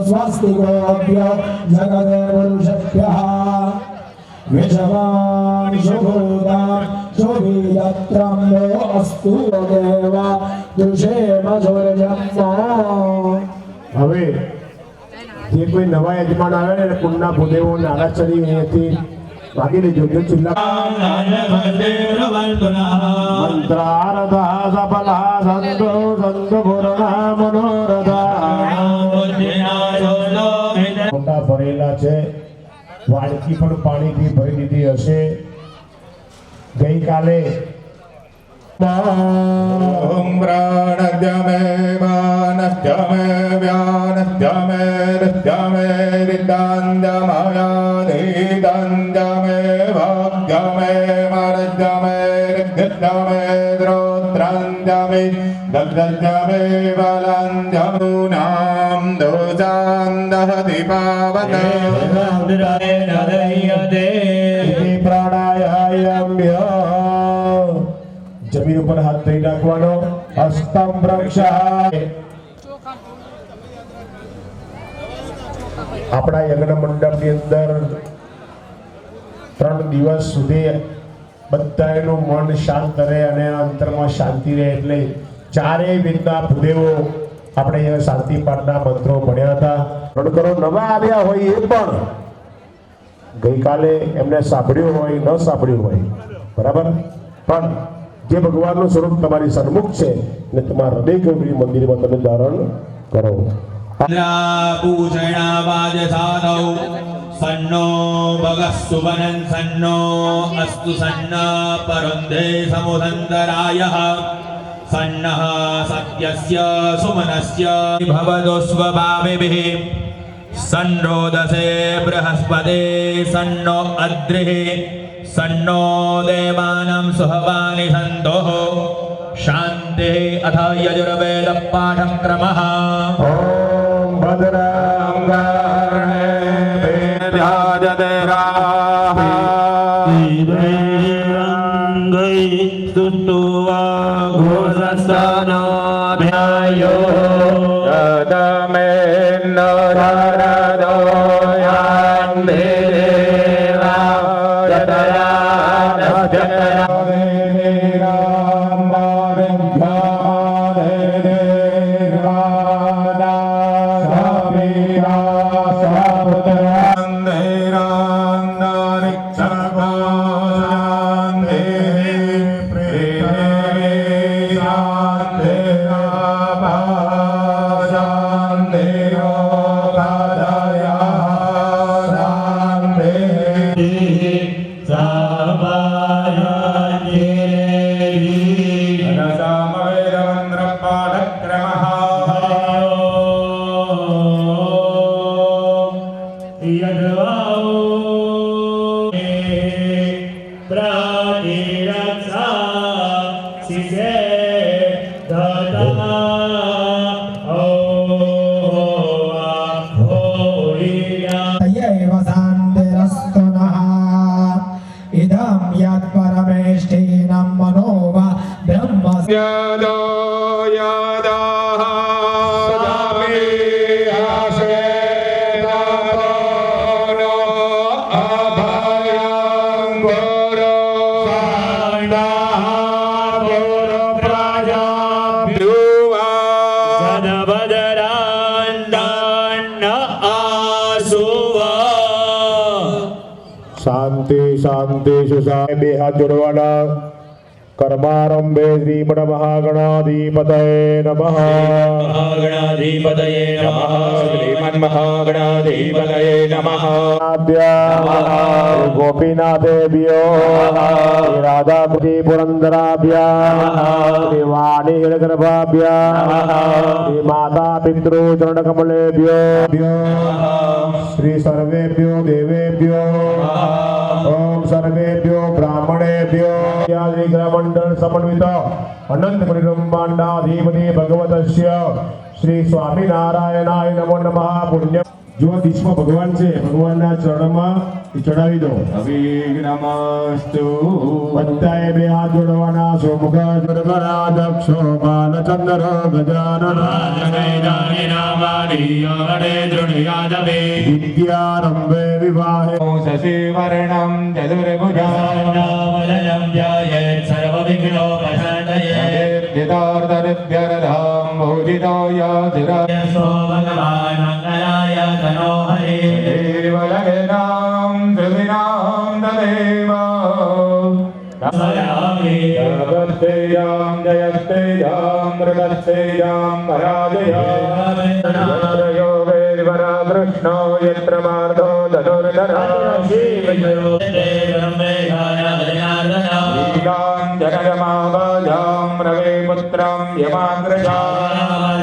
स्वास्तिकोऽभ्य जगदेवऋषभ्यः विषवान् शुभूता शुभीयत्रम्बो अस्तु देव दुषेमसुरजन्मो। હવે જે કોઈ નવા યજમાન આવે ને કુંડના ભૂદેવો નારા ચડી અહીંયાથી ભાગી લેજો જો ચિલ્લા મંત્રારધા સફલા સંતો સંત પૂર્ણા મનોરથા મોટા ભરેલા છે વાડકી પણ પાણીથી ભરી દીધી હશે ગઈકાલે ओम प्राणद्यमे वानद्यमे व्यानद्यमे नद्यमे रिदान्द्यमयानिदान्द्यमे भाग्यमे मानद्यमे ऋग्यद्यमे द्रोत्रान्द्यमे दग्धद्यमे बलान्द्यमुनां दोषान्दहति पावते प्राणायाम्य जमीन पर हाथ धरी नाखવાનો હસ્તમ વૃક્ષ આપણા યજ્ઞ મંડપની અંદર 3 દિવસ સુધી બધાનું મન શાંત રહે અને અંતરમાં શાંતિ રહે એટલે ચારેય વિધના ભૂદેવો આપણે અહીંયા શાંતિ પાઠના મંત્રો ભણ્યા હતા પણ કરો નવા આવ્યા હોય એ પણ ગઈકાલે એમને સાંભળ્યું હોય ન સાંભળ્યું હોય બરાબર પણ જે ભગવાનનું સ્વરૂપ તમારી સન્મુખ છે ને તમારા હૃદય ગૌરી મંદિરમાં તમે ધારણ કરો पूषणावाजसानौ सन्नो भगस्तु वनं सन्नो अस्तु सन्ना परुन्धे समुदन्तरायः सन्नः सत्यस्य सुमनस्य भवतु स्वभाविभिः सन्नोदसे बृहस्पते सन्नो अद्रिः सन्नो देवानां सुहवानि सन्तोः शान्तिः अथ यजुर्वेद पाठं क्रमः ओम भद्रांगारणे वेद्याजदेराः ङ्गै स्तुत्वा घोषस्तनाभ्यायो यदमेन्न धरदो यान्ते देवा शांति शांति सुशाय બે હાથ જોડવાના कर्मारंभे श्रीमण महागणाधिपतये नमः महागणाधिपतये नमः श्रीमन् महागणाधिपतये नमः गोपीनाथेभ्यो राधा कुटी पुरंदराभ्या वाणी हिरगर्भाभ्या माता पितृ चरण कमलेभ्यो श्री सर्वेभ्यो देवेभ्यो ओम सर्वेभ्यो ब्राह्मणेभ्यो मंडल समन्वित अनंत परिब्रह्मांडाधिपति भगवतस्य श्री स्वामी नारायणाय नमो नमः पुण्य જો આ દિશમાં ભગવાન છે, ભગવાનના ચરણમાં એ ચડાવી દો. અભિગ્નમસ્તુ બધાએ બે હાથ જોડવાના. સોમુખ જરગરા દક્ષો બાલચંદ્ર ગજાનન વિદ્યારંભે વિવાહે શશિવર્ણમ ચતુર્ભુજામ યદાર્ધરિભ્યરધામ ભોજિતો યાધિરામ ધૃવિનામ તદેવ જગત્તેજામ જયત્તેજામ મૃગત્તેજામ પરાજયામ યોગેશ્વરા કૃષ્ણો યત્ર માર્ગો ધનુર્ધરા લીલાં જગદમાભાજામ રવે પુત્રમ યમાગ્રજામ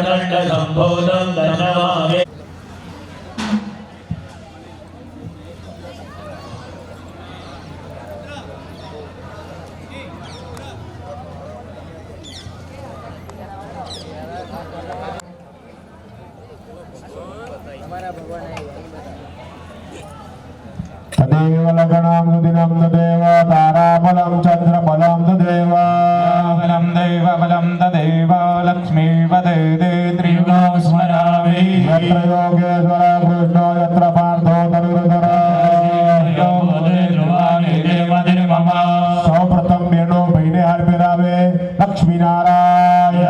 તદેવ લગણામ સુદિનમ તદેવ તારાબલમ ચંદ્રબલમ તદેવ બલમ દૈવ બલમ તદેવ લક્ષ્મીપતે તે ત્રિયુગં સ્મરામિ યત્ર યોગેશ્વર કૃષ્ણો યત્ર પાર્થો તનુર્ધર સૌ પ્રથમ બેનો ભાઈને હાર પહેરાવે. લક્ષ્મીનારાયણ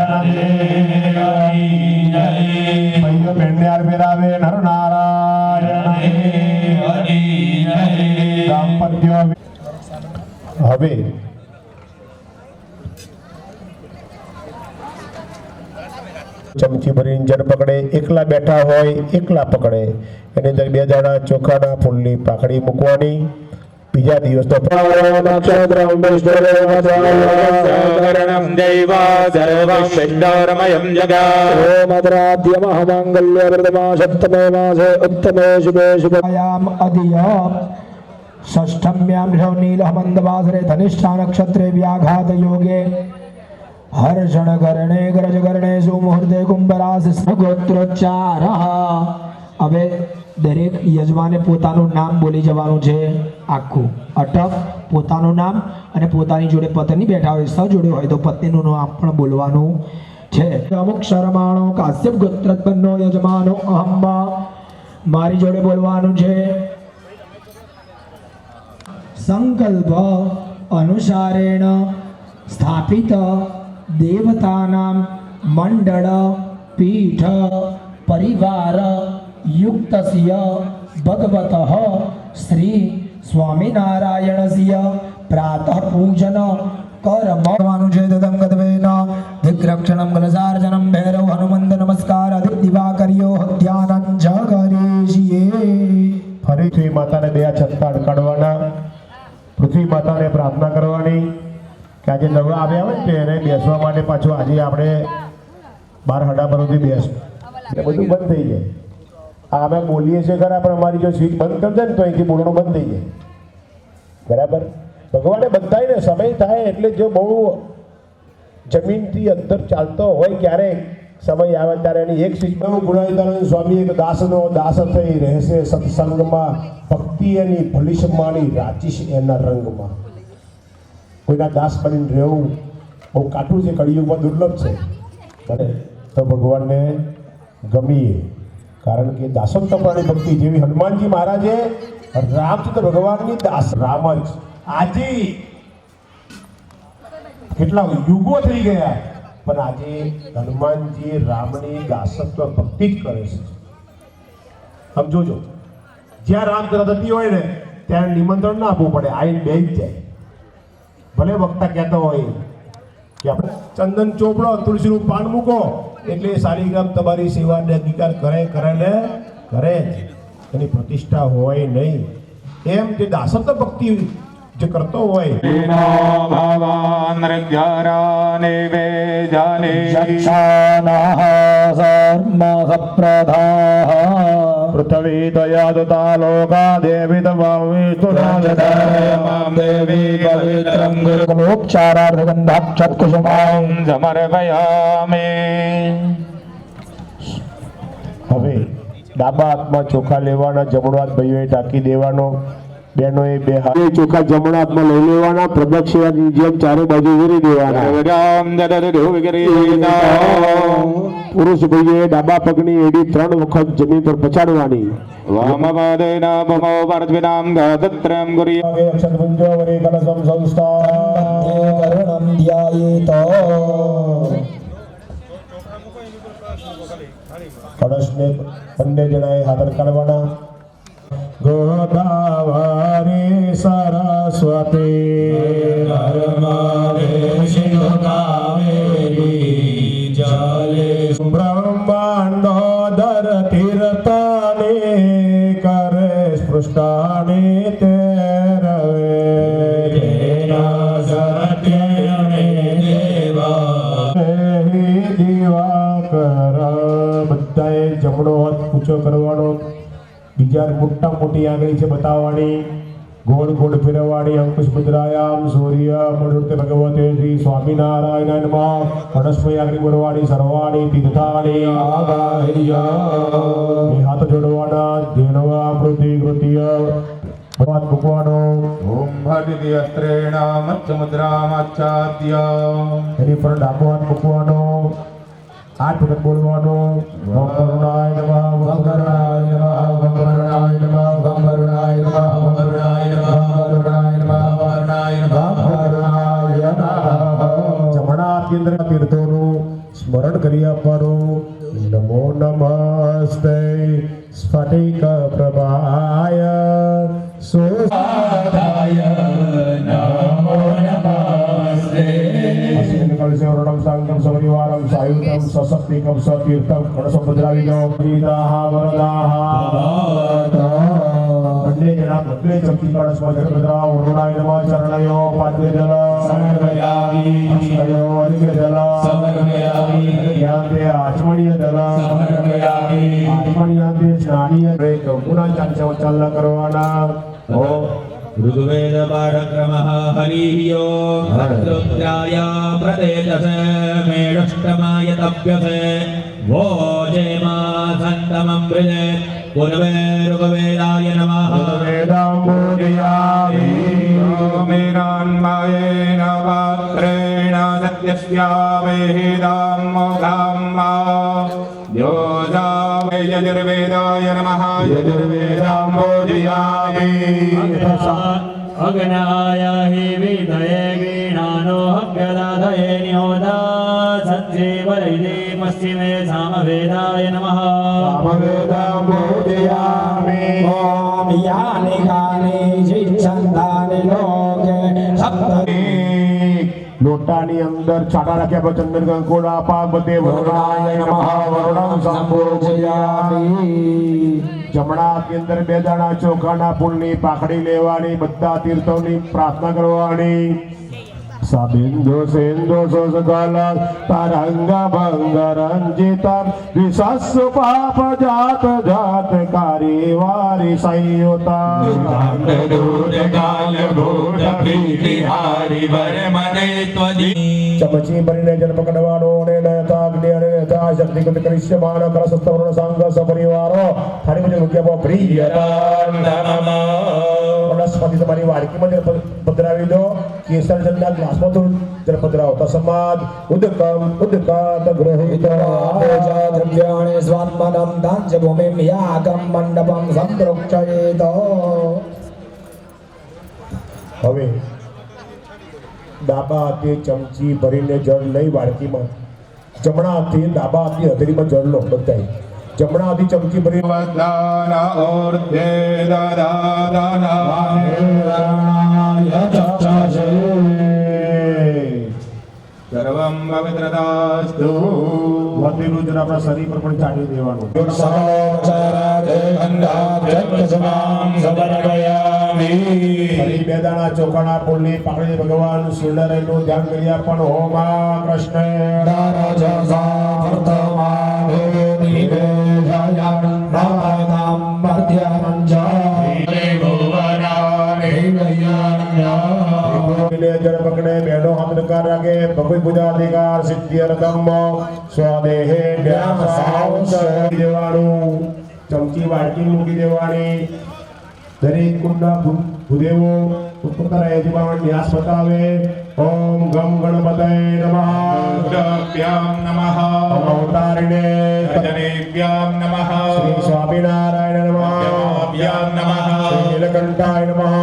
ભાઈઓ બેનને હાર પહેરાવે. નરનારાયણ દાંપત્ય. હવે ચમચી ભરીને જળ પકડે. એકલા બેઠા હોય એકલા પકડે. એની અંદર 2 દાણા ચોખાના ફૂલની પાકડી મૂકવાની. બીજા દિવસ તો શરણમ દૈવ સર્વં વિષ્ણોરમયં યામ અધિય ષષ્ઠમ્યામ નીલહમંદવાસરે ધનિષ્ઠા નક્ષત્રે વ્યાઘાત યોગે હર્ષણ કરણે ગરજ કરણે સુમુહૂર્તે કુંભરાસ ગોત્રોચ્ચાર. હવે દરેક યજમાને પોતાનું નામ બોલી જવાનું છે. આખું અટક પોતાનું નામ અને પોતાની જોડે પત્ની બેઠા હોય સજોડે હોય તો પત્નીનું નામ પણ બોલવાનું છે. અમુક શરમાણો કાશ્યપ ગોત્રોત્પન્નો યજમાનો અહમ્બા મારી જોડે બોલવાનું છે. સંકલ્પ અનુસારેણ સ્થાપિત દેવતાનામ મંડળ પીઠ પરિવાર યુક્તસ્ય ભગવતઃ શ્રી સ્વામિનારાયણસ્ય પ્રાતઃ પૂજન કર્મવાનું છે. તદંગતવેન દિગ્રક્ષણમ કલસાર્જનમ ભૈરવ હનુમંત નમસ્કાર દિવાકર્યો ધ્યાનં જ કરીશીએ. ફરીથી માતાને 2 હાથ છત્તા અડકાડવાના. પૃથ્વી માતાને પ્રાર્થના કરવાની કે આજે નવરા આવ્યા હોય ને તો એને બેસવા માટે પાછું આજે આપણે 12 હડા પર સુધી બેસવું એટલે બધું બંધ થઈ જાય. આ અમે બોલીએ છીએ ખરા પણ અમારી જો સ્વિચ બંધ કરી દે ને તો અહીંથી બોલવાનું બંધ થઈ જાય. બરાબર. ભગવાને બધાને સમય થાય એટલે જો બહુ જમીનથી અંદર ચાલતો હોય ક્યારેક સમય આવે ત્યારે એની એક સ્વિચ બહુ ગુણાતીતાનંદ સ્વામી એક દાસનો દાસ થઈ રહેશે સત્સંગમાં ભક્તિ એની ભલિષ્માની રાચીશ એના રંગમાં. કોઈના દાસ બનીને રહેવું બહુ કાઠું છે, કળિયુગમાં દુર્લભ છે. બને તો ભગવાનને ગમીએ. કારણ કે દાસોત્તમની ભક્તિ જેવી હનુમાનજી મહારાજે રામચંદ્ર ભગવાનની દાસ રામ જ આજે કેટલા યુગો થઈ ગયા પણ આજે હનુમાનજી રામની દાસત્વ ભક્તિ જ કરે છે. આમ જોજો જ્યાં રામ કથા થતી હોય ને ત્યાં નિમંત્રણ ના આપવું પડે, આઈને બેસી જ જાય. ભલે વક્તા કહેતો હોય કે આપણે ચંદન ચોપડો તુલસીનું પાન મૂકો એટલે શાલિગ્રામ તમારી સેવાને અંગીકાર કરે ને કરે જ, એની પ્રતિષ્ઠા હોય નહીં. એમ જે દાસત્વ ભક્તિ જે કરતો હોય પૃથ્વી દયા લોકા દેવી દેવી પવિત્રં ગુરુપચારાર્થ ગંધાક્ષતકુસુમાં સમર્પયામિ. હવે ડાબા હાથમાં ચોખા લેવાના, જમણો હાથ ભાઈઓએ ઢાંકી દેવાનો, બહેનોએ બે હાથ ચોખા જમણા હાથમાં લઈ લેવાના, પ્રદક્ષિણાની જેમ ચારે બાજુ વેરી દેવાના. પુરુષ ભાઈઓએ ડાબા પગની એડી 3 વખત જમીન પર પછાડવાની. કરુણં ધ્યાયેત. કળશને બંને જણાએ હાથ કાઢવાના. ગોદાવરી સરસ્વતી બ્રહ્માંડો દર તીર્થાની કરે સ્પૃષ્ટાની તે બધાએ જમણો હાથ ઊંચો કરવાનો, બીજા મોટી આંગળી છે બતાવવાની, ગોળ ગોળ ફેરવવાની. અંકુશ મુદ્રાયામ સૂર્ય મૂર્તિ ભગવતે શ્રી સ્વામિનારાયણ નમઃ. વનસ્પતિ આંગળી બોલવાની, સર્વાણી તીર્થાની હાથ જોડવાના. ધેનવા કૃતિ કૃત્ય હાથ મૂકવાનો. ઓમ ભટ્ટિ અસ્ત્રેણ મત્સ્યમુદ્રામાચ્છાદ્ય. એની પર ડાબો હાથ મૂકવાનો. 8 વખત બોલવાનો. ઓમ કરુણાય નમઃ, ઓમ કરુણાય નમઃ, ઓમ કરુણાય નમઃ, ઓમ કરુણાય નમઃ, ઓમ કરુણાય નમઃ, ઓમ કરુણાય નમઃ, ઓમ કરુણાય નમઃ, ઓમ કરુણાય નમઃ. જમણા કેન્દ્ર તીર્થોનું સ્મરણ કરી આપવાનું. નમો નમસ્તે સ્ફટિક પ્રભાય સુસાદાય નમો નમસ્તે. કલશવર્ણમ સાંગમ સપરિવારમ સાયુતમ સશક્તિકમ સતીર્થમ કળશોપદ્રાવિનો પ્રીતાહ વરદાહ. બંને જણા બધે ચમકી કળશમાં જળ પધરાવ. વરુણાય નમઃ. ચરણયો પાદ્ય જલ સમર્પયામિ. હસ્તયો અર્ઘ્ય જલ સમર્પયામિ. યાતે આચમણીય જલ સમર્પયામિ. આચમણીયાતે સ્નાનીય ગંગુના ચાંચલ કરવાના. ऋग्वेद पाठक्रमः हरिः यो रुद्राय प्रदेशसे मेढष्टमाय तप्यसे भोजेमासन्तममृजे पुनवे ऋग्वेदाय नमः. वेदाम्बोजयामि मेनान्मायेन पात्रेण सत्यस्यावेदाम्मोघाम्मा योजावे यजुर्वेदाय नमः. यजुर्वेदाम्बोजयामि अग्नाय हि विदये गीणानो हव्यदाधये निहोदा सञ्जीवयिते पश्चिमे सामवेदाय नमः. सामवेदाम्बोजयामि. ॐ यानि कानि जिच्छन्दानि लोके सप्त. લોટાની અંદર છાટા રાખ્યા પછી ચંદન કંકોડા પાક બધે વરુણાય નમઃ. વરુણમ સંભોજયામિ. જમણા હાથની અંદર 2 દાણા ચોખાના ફૂલની પાખડી લેવાની. બધા તીર્થોની પ્રાર્થના કરવાની. સબિંદુ સિંધુ સુસકલ તરંગ ભંગ રંજિત વિશસ્સુ પાપ જાત જાત કારી વારી સંયુતા. ચમચી ભરીને જલ પકડવાનો અને નયતા અગ્નિ અને નયતા શક્તિ કૃત કરિષ્યમાન કળશસ્તવર્ણ સંઘ સપરિવારો થાળી પછી મૂક્યા પ્રિયતાન નમઃ. વનસ્પતિ તમારી વાડકીમાં જલ પધરાવી દો. કેસર જલના ગ્લાસમાં તો જલ પધરાવો. તસ્માદ ઉદકમ ઉદકાત ગૃહીત પૂજા દ્રવ્યાણિ સ્વાત્મનં દાંચ ભૂમિં યાગમ મંડપં સંપ્રોક્ષયેત. હવે ડાબા હાથે ચમચી ભરીને જળ લઈ વાડકીમાં, જમણા હાથે ડાબા હાથની હથેળીમાં જળ લો. બધાય જમણા હાથે ચમચી ભરી વદાન ઓર્ધે દદાદાન સર્વં પવિત્રતાસ્તુ. વધેલું જળ આપણા શરીર પર પણ ચાટી દેવાનું. ફરી 2 દાણા ચોખાના ફૂલની પાકડી ભગવાન સુંદરનું ધ્યાન કરી આપવાનું. ઓમ કૃષ્ણ જળ પકડે. બેનો હાથ નકાર રાખે. ભગવત પૂજા અધિકાર સિદ્ધિ રકમ સ્વદેહે દેવાનું. ચમચી વાટકી મૂકી દેવાની. દરેક કુંડના ભૂદેવો ઉત્તર યજમાન ન્યાસ બતાવે. ઓમ ગમ ગણપતય નમઃ. ભ્યામ નમઃ અવતારિણે જનેભ્યામ નમઃ શ્રી સ્વામિનારાયણ નમઃ. ભ્યામ નમઃ શ્રી નીલકંઠાય નમઃ.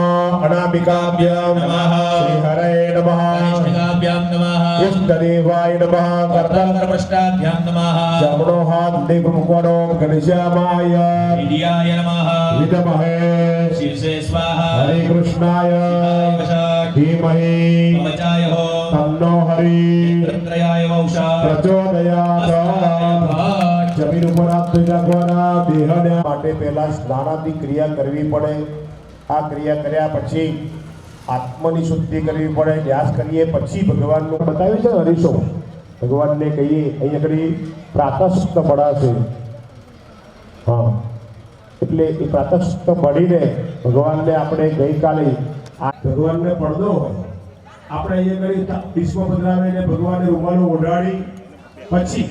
અનામિકાભ્યામ નમઃ. શ્રી હરય નમઃ. અષ્ટકાભ્યામ નમઃ ઇષ્ટદેવાય નમઃ. કર્તવ્યપૃષ્ઠાભ્યામ નમઃ જમણો હાથ દેવ મૂકવાનો. ઘનશ્યામાય વિદ્યાય નમઃ વિદ્મહે શીર્ષે સ્વાહા હરે કૃષ્ણાય ધીમહિ કવચાય હો તન્નો હરિ ત્રયાય વૌષા પ્રચોદયાત. જમીન ઉપર હાથ ધોઈ નાખવાના. દેહને માટે પહેલા સ્નાનાદિ ક્રિયા કરવી પડે. આ ક્રિયા કર્યા પછી આત્માની શુદ્ધિ કરવી પડે. ન્યાસ કરીએ પછી ભગવાનનું બતાવ્યું છે ને હરીશો. ભગવાનને કહીએ અહીંયા આગળ પ્રાતઃસ્થ પડાશે. હા, એટલે એ પ્રાતઃસ્થ પડીને ભગવાનને આપણે ગઈકાલે આ ભગવાનને પડદો હોય આપણે અહીંયા આગળ વિશ્વ પધરાવીને ભગવાનને રૂમાલો ઓઢાડી પછી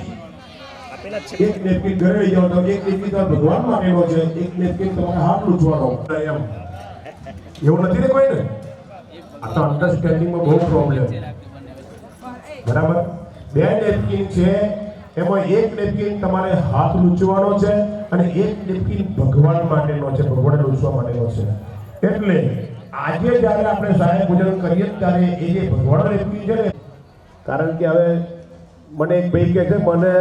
એક નેપકિન ઘરે લઈ જાઓ તો એક નેપકિન તો ભગવાન માટેનો છે, એક નેપકિન તમારે હાથ લૂછવાનો એમ. એવું નથી ને કોઈને. આ તો અન્ડરસ્ટેન્ડિંગમાં બહુ પ્રોબ્લેમ. બરાબર. બે નેપકિન છે, એમાં એક નેપકિન તમારે હાથ લૂછવાનો છે અને એક નેપકિન ભગવાન માટેનો છે, ભગવાનને લૂછવા માટેનો છે. એટલે આજે જ્યારે આપણે સહાય પૂજન કરીએ ત્યારે એ જે ભગવાન નેપકિન છે ને, કારણ કે હવે મને એક ભાઈ કહે છે મને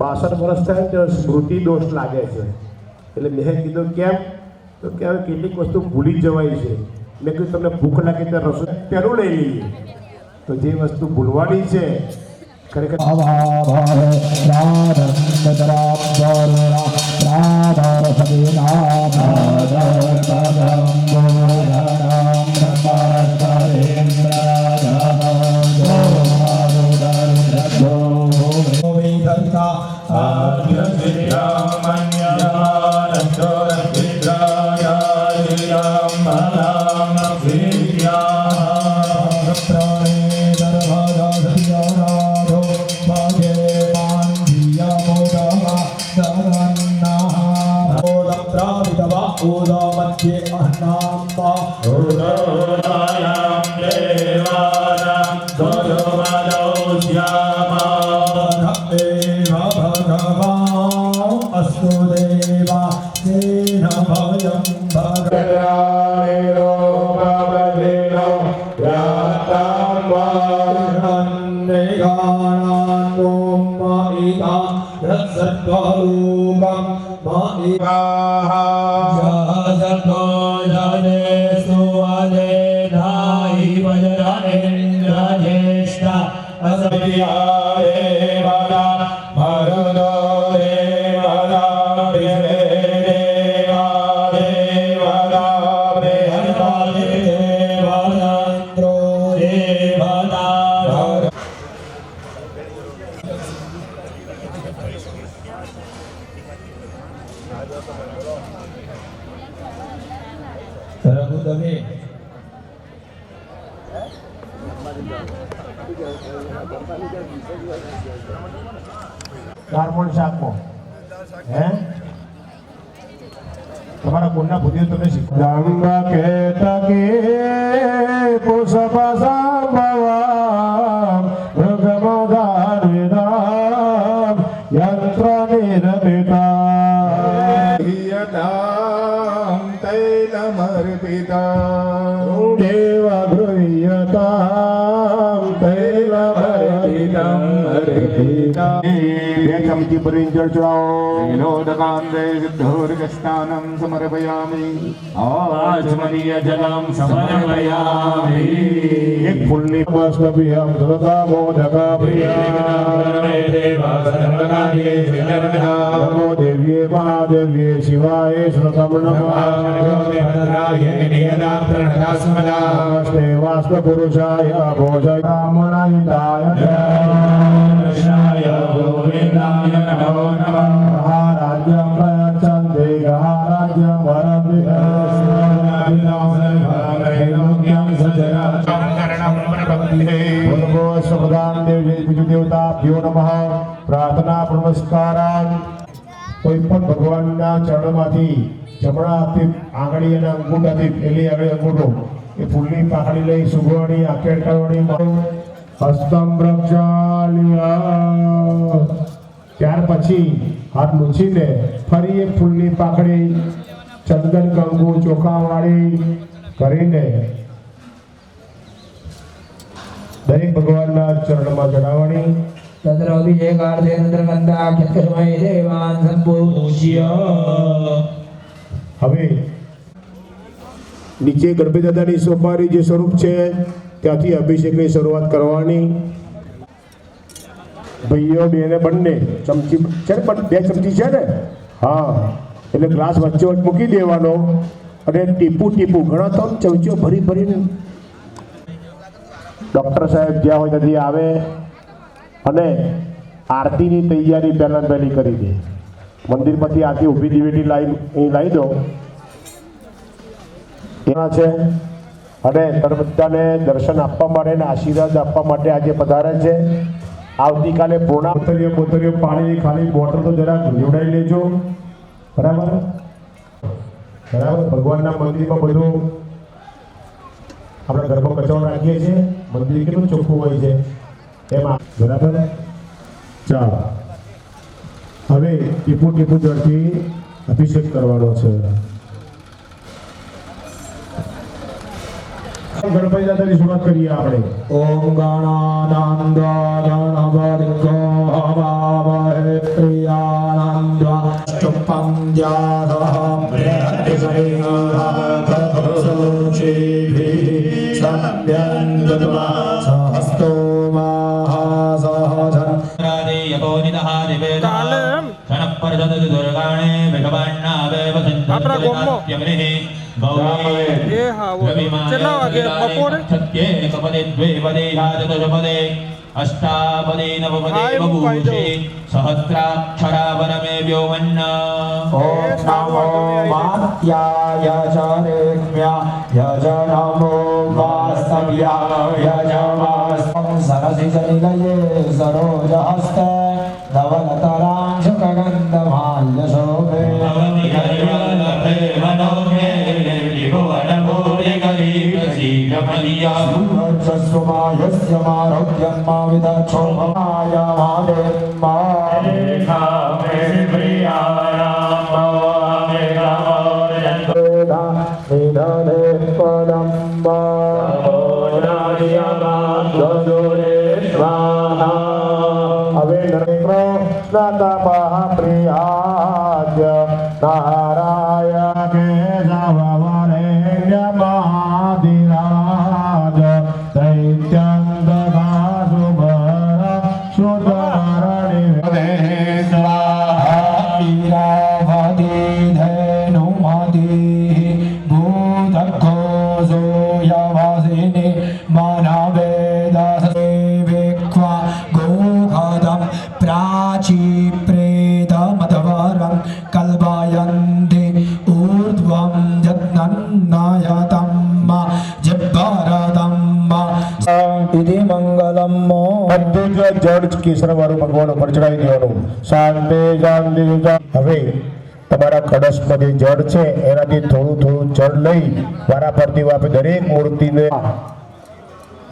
62 વર્ષ થાય તો સ્મૃતિ દોષ લાગે છે. એટલે મેં કીધું કેમ? તો કે હવે કેટલીક વસ્તુ ભૂલી જવાય છે. મેં કીધું તમને ભૂખ લાગે ત્યારે રસોઈ પહેલું લઈ લઈએ. તો જે વસ્તુ ભૂલવાની છે ખરેખર ગારમણ શાકમાં હે તમારા કોણના ભૂદેવ તમે શીખો. જંગ કે તકે પુષ્પસંભવા મૃગમદારિદામ યંત્ર નિરમિતા હિયતામ તૈલમર્પિતામ દેવ ગૃહ્યતામ તૈલમર્પિતમ અર્પિતા. બે ચમચી ભરીને જળ ચડાવો. વિનોદકાંતે સિદ્ધોર્ગસ્નાનમ સમર્પયામિ આચમનીય જલમ સમર્પયામિ એક ફૂલની મસ્તભિયમ સદા મોદકા પ્રિયા નમો દેવ્યે મહાદેવ્યે શિવાય શ્રતમ નમસ્તે વાસ્ત પુરુષાય ભોજનામણાય રાજ્યમ પ્રયચ્છન્તે રાજ્યમ દેવતાભ્યો નમઃ. પ્રાર્થના નમસ્કારાન કોઈ પણ ભગવાનના ચરણમાંથી જમણા હાથથી આંગળી અને અંગૂઠાથી પેલી આંગળી અંગૂઠો એ ફૂલની પાકડી લઈ સુગવણી આકેટવણી હસ્તમ પ્રક્ષાલ્ય ત્યાર પછી હાથ લૂછીને ફરી એ ફૂલની પાકડી ચંદન કંકુ ચોખાવાળી કરીને દરેક ભગવાનના ચરણમાં ચડાવવાની तत्र अभिषेकार्थे तन्त्रगन्धाख्यत्कस्मै देवान् सम्पूज्य હવે નીચે ગણપતિ દાદાની સોપારી જે સ્વરૂપ છે ત્યાંથી અભિષેકની શરૂઆત કરવાની. ભાઈઓ બેને બંને ચમચી છે ને, પણ 2 ચમચી છે ને, હા, એટલે ગ્લાસ વચ્ચે મૂકી દેવાનો અને ટીપું ઘણા તો ચમચીઓ ભરીને ડૉક્ટર સાહેબ જ્યાં હોય ત્યાંથી આવે અને આરતીની તૈયારી પહેલી કરી દે. મંદિર પરથી આરતી ઊભી દિવેટી લાવી દો એના છે. અને બધાને દર્શન આપવા માટે અને આશીર્વાદ આપવા માટે આજે પધારે છે. આવતીકાલે પૂર્ણા બોતરીઓ પાણીની ખાલી બોટલ તો જરાક જોડાઈ લેજો. બરાબર. ભગવાનના મંદિરમાં બધું આપણે ઘરમાં કચરો રાખીએ છીએ, મંદિર કેટલું ચોખ્ખું હોય છે એમાં. બરાબર. ચાલો હવે ટીપું જળથી અભિષેક કરવાનો છે. ગણપતિ દાદાની શરૂઆત કરીએ આપણે. ओम गणानान्दा गणपतिं हवामहे प्रियानन्दा चुप्पं ज्यातः बृहद्दिशेहाभवसुचेभिः सत्यं दत्वा सहस्तो महासहजन् अष्टापदे नवपदे बभूषे सहस्राक्षरावरमे व्योमन्न ओम नमो मात्याय चरेभ्य यजनमो वास्तव्याय यजमास्तं सरसिजनिलये सरोजहस्ते धवलतरांशुकगन्धमाल्यशोभे भवति कल्याणफले मनोमे विभुवनभूरि गरीबसीगमलिया स्वमायस्य मारोग्यं मा विदक्षोभमाय मादेम्मा मे प्रियायां निधने पदं मा હવે કૃષ્ણ પ્રિયાદ્ય નારાયણ કેશવરેણ્ય મહાધિરાજ દૈત્યં દદાશુભર સુધરણિ वीरावती धेनुमतिः भूतघोषो यवासिनि मानवेदसेविक्वा गोखदं प्राचीप्रेतमतवरं कल्पयन्ति ऊर्ध्वं यत्नन्नायतं जब्बरदं इति मंगलम બધું જ જળ કેસર વાળું ભગવાન ઉપર ચડાવી દેવાનું. શાંતિ. હવે તમારા કળશમાં જે જળ છે એનાથી થોડું જળ લઈ વારા ફરતી આપણે દરેક મૂર્તિને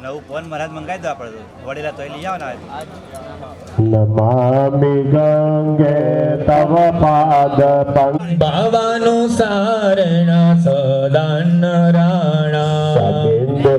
નવું ફોન મહારાજ મંગાવી દો આપણે વડેલા તો લઈ આવો ને. નમામિ ગંગે તવ પાદ ભાવાનુસારણ સદાનરાણા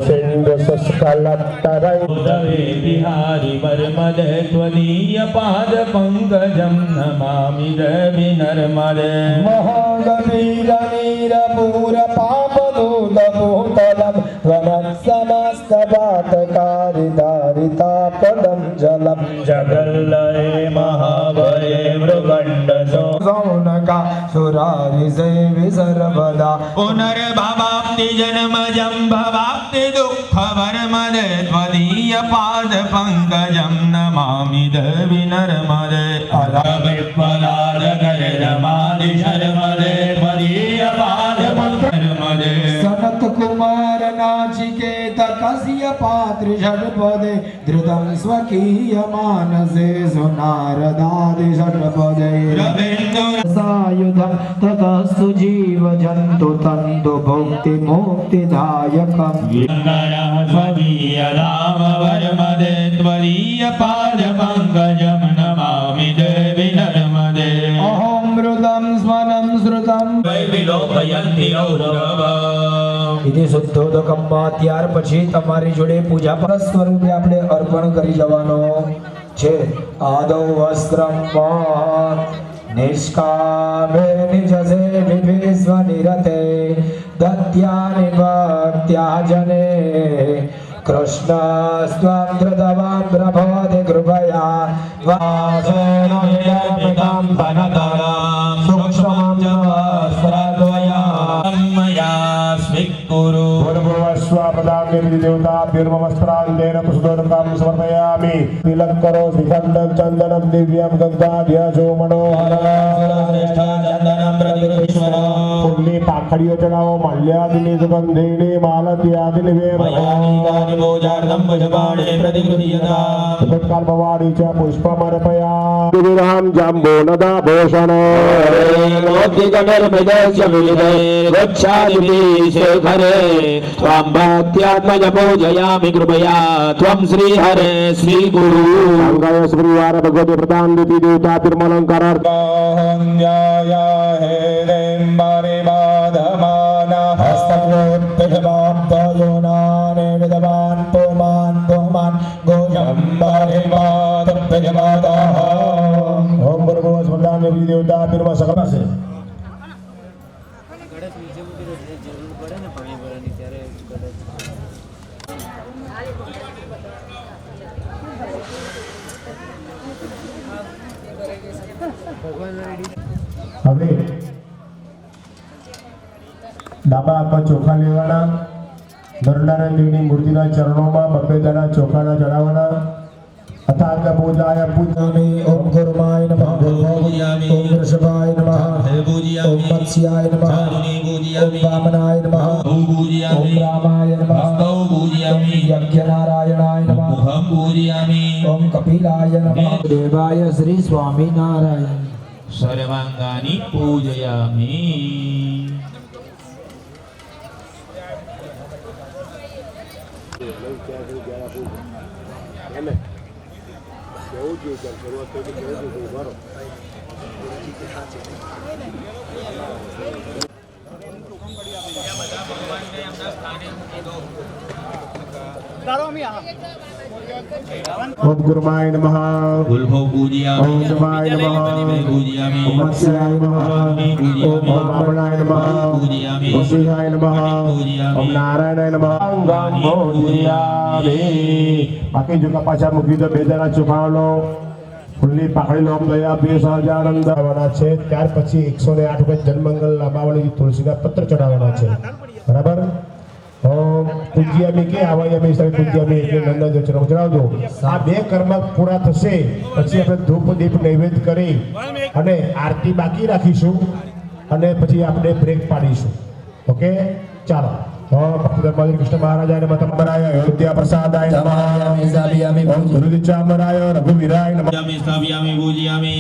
સિંધુ સસ્કલત્તરૈ ઉદવે બિહારી વર્મદે ત્વદીય પાદ પંકજમ નમામિ દેવી નર્મદે महागभीर नीरपूर पापदूत भूतलं वनत्समस्त पातकारितारिता पदं जलम जगल्लये महाभये मृगण्ड सौनका सुरारि सेवि सर्वदा पुनर्भवाप्ति जन्मजं भवाप्ति दुःखवर्मदे त्वदीय पाद पङ्कजं नमामि देवि नर्मदे अलविप्पलाद गजमादि शर्मदे त्वदीय पाद पङ्कजमदे सनत कुमार नाचिकेत कस्य पात्र षट्पदे धृतं स्वकीयमानसे सुनारदादि षट्पदे सायुधं ततस्तु जीवजन्तु तन्तु भुक्तिमुक्तिदायकम् स्वकीयरामवर्मदे त्वदीयपादपङ्कजं नमामि देवि नर्मदे अहं मृदं स्वनं श्रुतं विलोपयन्ति रौरवम् इति શુદ્ધોદકમમાં ત્યાર પછી તમારી જોડે પૂજા પાઠ સ્વરૂપે આપણે અર્પણ કરી જવાનો છે આદૌ વસ્ત્રમ નિષ્કામે નિજસે વિભીસ્વનિરતે દત્યાનિ ભક્ત્યાજને કૃષ્ણસ્ત્વં ધૃતવાન પ્રભોતિ કૃપયા વાસેન વિદર્પિતં ધનતરં સૂક્ષ્મં ચ વસ્ત્રદ્વયં मया स्वीकुरु देवी देवताभ्युर्मस्त्रान्तेन पुष्पोदकं समर्पयामि तिलक करो श्रीखण्डं चन्दनं दिव्यं गन्धाढ्यशो फुल्ली पाखड़ियों चढ़ाओ माल्यादिनी सुगंधिनी मालत्यादिनी तत्काल भवानी च पुष्पमर्पयामि विरहं जम्बो नदा भूषण शेखरे त्वां भक्त्यात्मज पूजयामि कृपया त्वं श्रीहरे श्रीगुरु गंगाय श्रीवार भगवती प्रदान देवी देवता तिरुमलंकारार्थं ओम भूर्भुवः स्वधान देवी देवता तिरुमल सकल से હવે ડાબા હાથમાં ચોખા લેવાના નરનારાયણ દેવની મૂર્તિના ચરણોમાં બબ્બેદાના ચોખાના ચડાવવાના अथाग पूजाय पूजामि ओम गुरुमाय नमः ओम वृषभाय नमः ओम मत्स्याय नमः ओम वामनाय नमः ओम रामाय नमः ओम यज्ञनारायणाय नमः ओम कपिलाय नमः देवाय श्री स्वामी नारायण सर्वांगानि पूजयामि ओम गुरुमाय नमः गुल्भो पूजयामि ओम शिवाय नमः पूजयामि ओम मत्स्याय नमः ओम वामनाय नमः पूजयामि ओम सिंहाय नमः ओम नारायणाय नमः अंगं पूजयामि बाकी जो कपाचा मुक्ति तो बेदाना चुकावलो फुल्ली पाकड़ी लोम दया બે સહજાનંદ આવવાના છે ત્યાર પછી 108 રૂપિયા જન્મંગલ લાંબાવાળી તુલસીના પત્ર ચડાવવાના છે બરાબર ઓમ પૂજ્યામી કે આવાયામી સર્વ પૂજ્યામી એટલે નંદન જો ચડાવજો આ બે કર્મ પૂરા થશે પછી આપણે ધૂપ દીપ નૈવેદ્ય કરી અને આરતી બાકી રાખીશું અને પછી આપણે બ્રેક પાડીશું ઓકે ચાલો ओम भक्त धर्माधि कृष्ण महाराजाय नमः तंबराय अयोध्या प्रसादाय नमः ओम गुरुदिचामराय रघुवीराय नमः स्थापयामि पूजयामि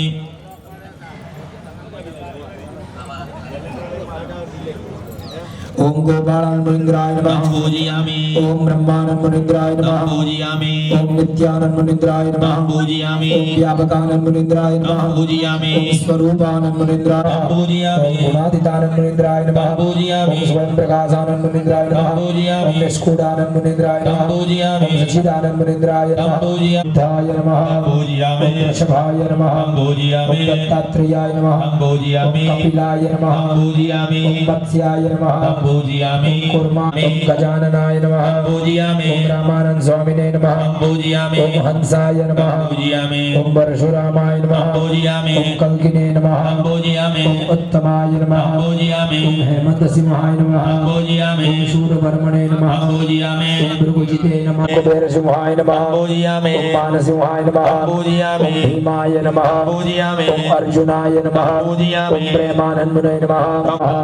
ओम गोपालान मुनिंद्राय नमः पूजयामि ओम ब्रह्मानंद मुनिंद्राय नमः पूजयामि ओम नित्यानंद मुनिंद्राय नमः पूजयामि ओम व्यापकानंद मुनिंद्राय नमः पूजयामि ओम स्वरूपानंद मुनिंद्राय पूजयामि ओम गुणातीतानंद मुनिंद्राय नमः पूजयामि ओम स्वयं प्रकाशानंद मुनिंद्राय नमः पूजयामि ओम निष्कूटानंद मुनिंद्राय नमः पूजयामि ओम सच्चिदानंद मुनिंद्राय नमः पूजयामि बुद्धाय नमः पूजयामि ओम वृषभाय नमः पूजयामि ओम दत्तात्रेयाय नमः पूजयामि ओम कपिलाय नमः पूजयामि ओम मत्स्याय नमः पूजयामि कुर्मा ओम गजाननाय नमः पूजयामि ओम रामानंद स्वामिने नमः पूजयामि ओम हंसाय नमः पूजयामि ओम परशुरामाय नमः पूजयामि ओम कल्किने नमः पूजयामि ओम उत्तमाय नमः पूजयामि ओम हेमंत सिंहाय नमः पूजयामि ओम शूरवर्मणे नमः पूजयामि ओम भृगुजिते नमः कुबेर सिंहाय नमः पूजयामि ओम मानसिंहाय नमः पूजयामि ओम भीमाय नमः पूजयामि ओम अर्जुनाय नमः पूजयामि ओम प्रेमानंद मुने नमः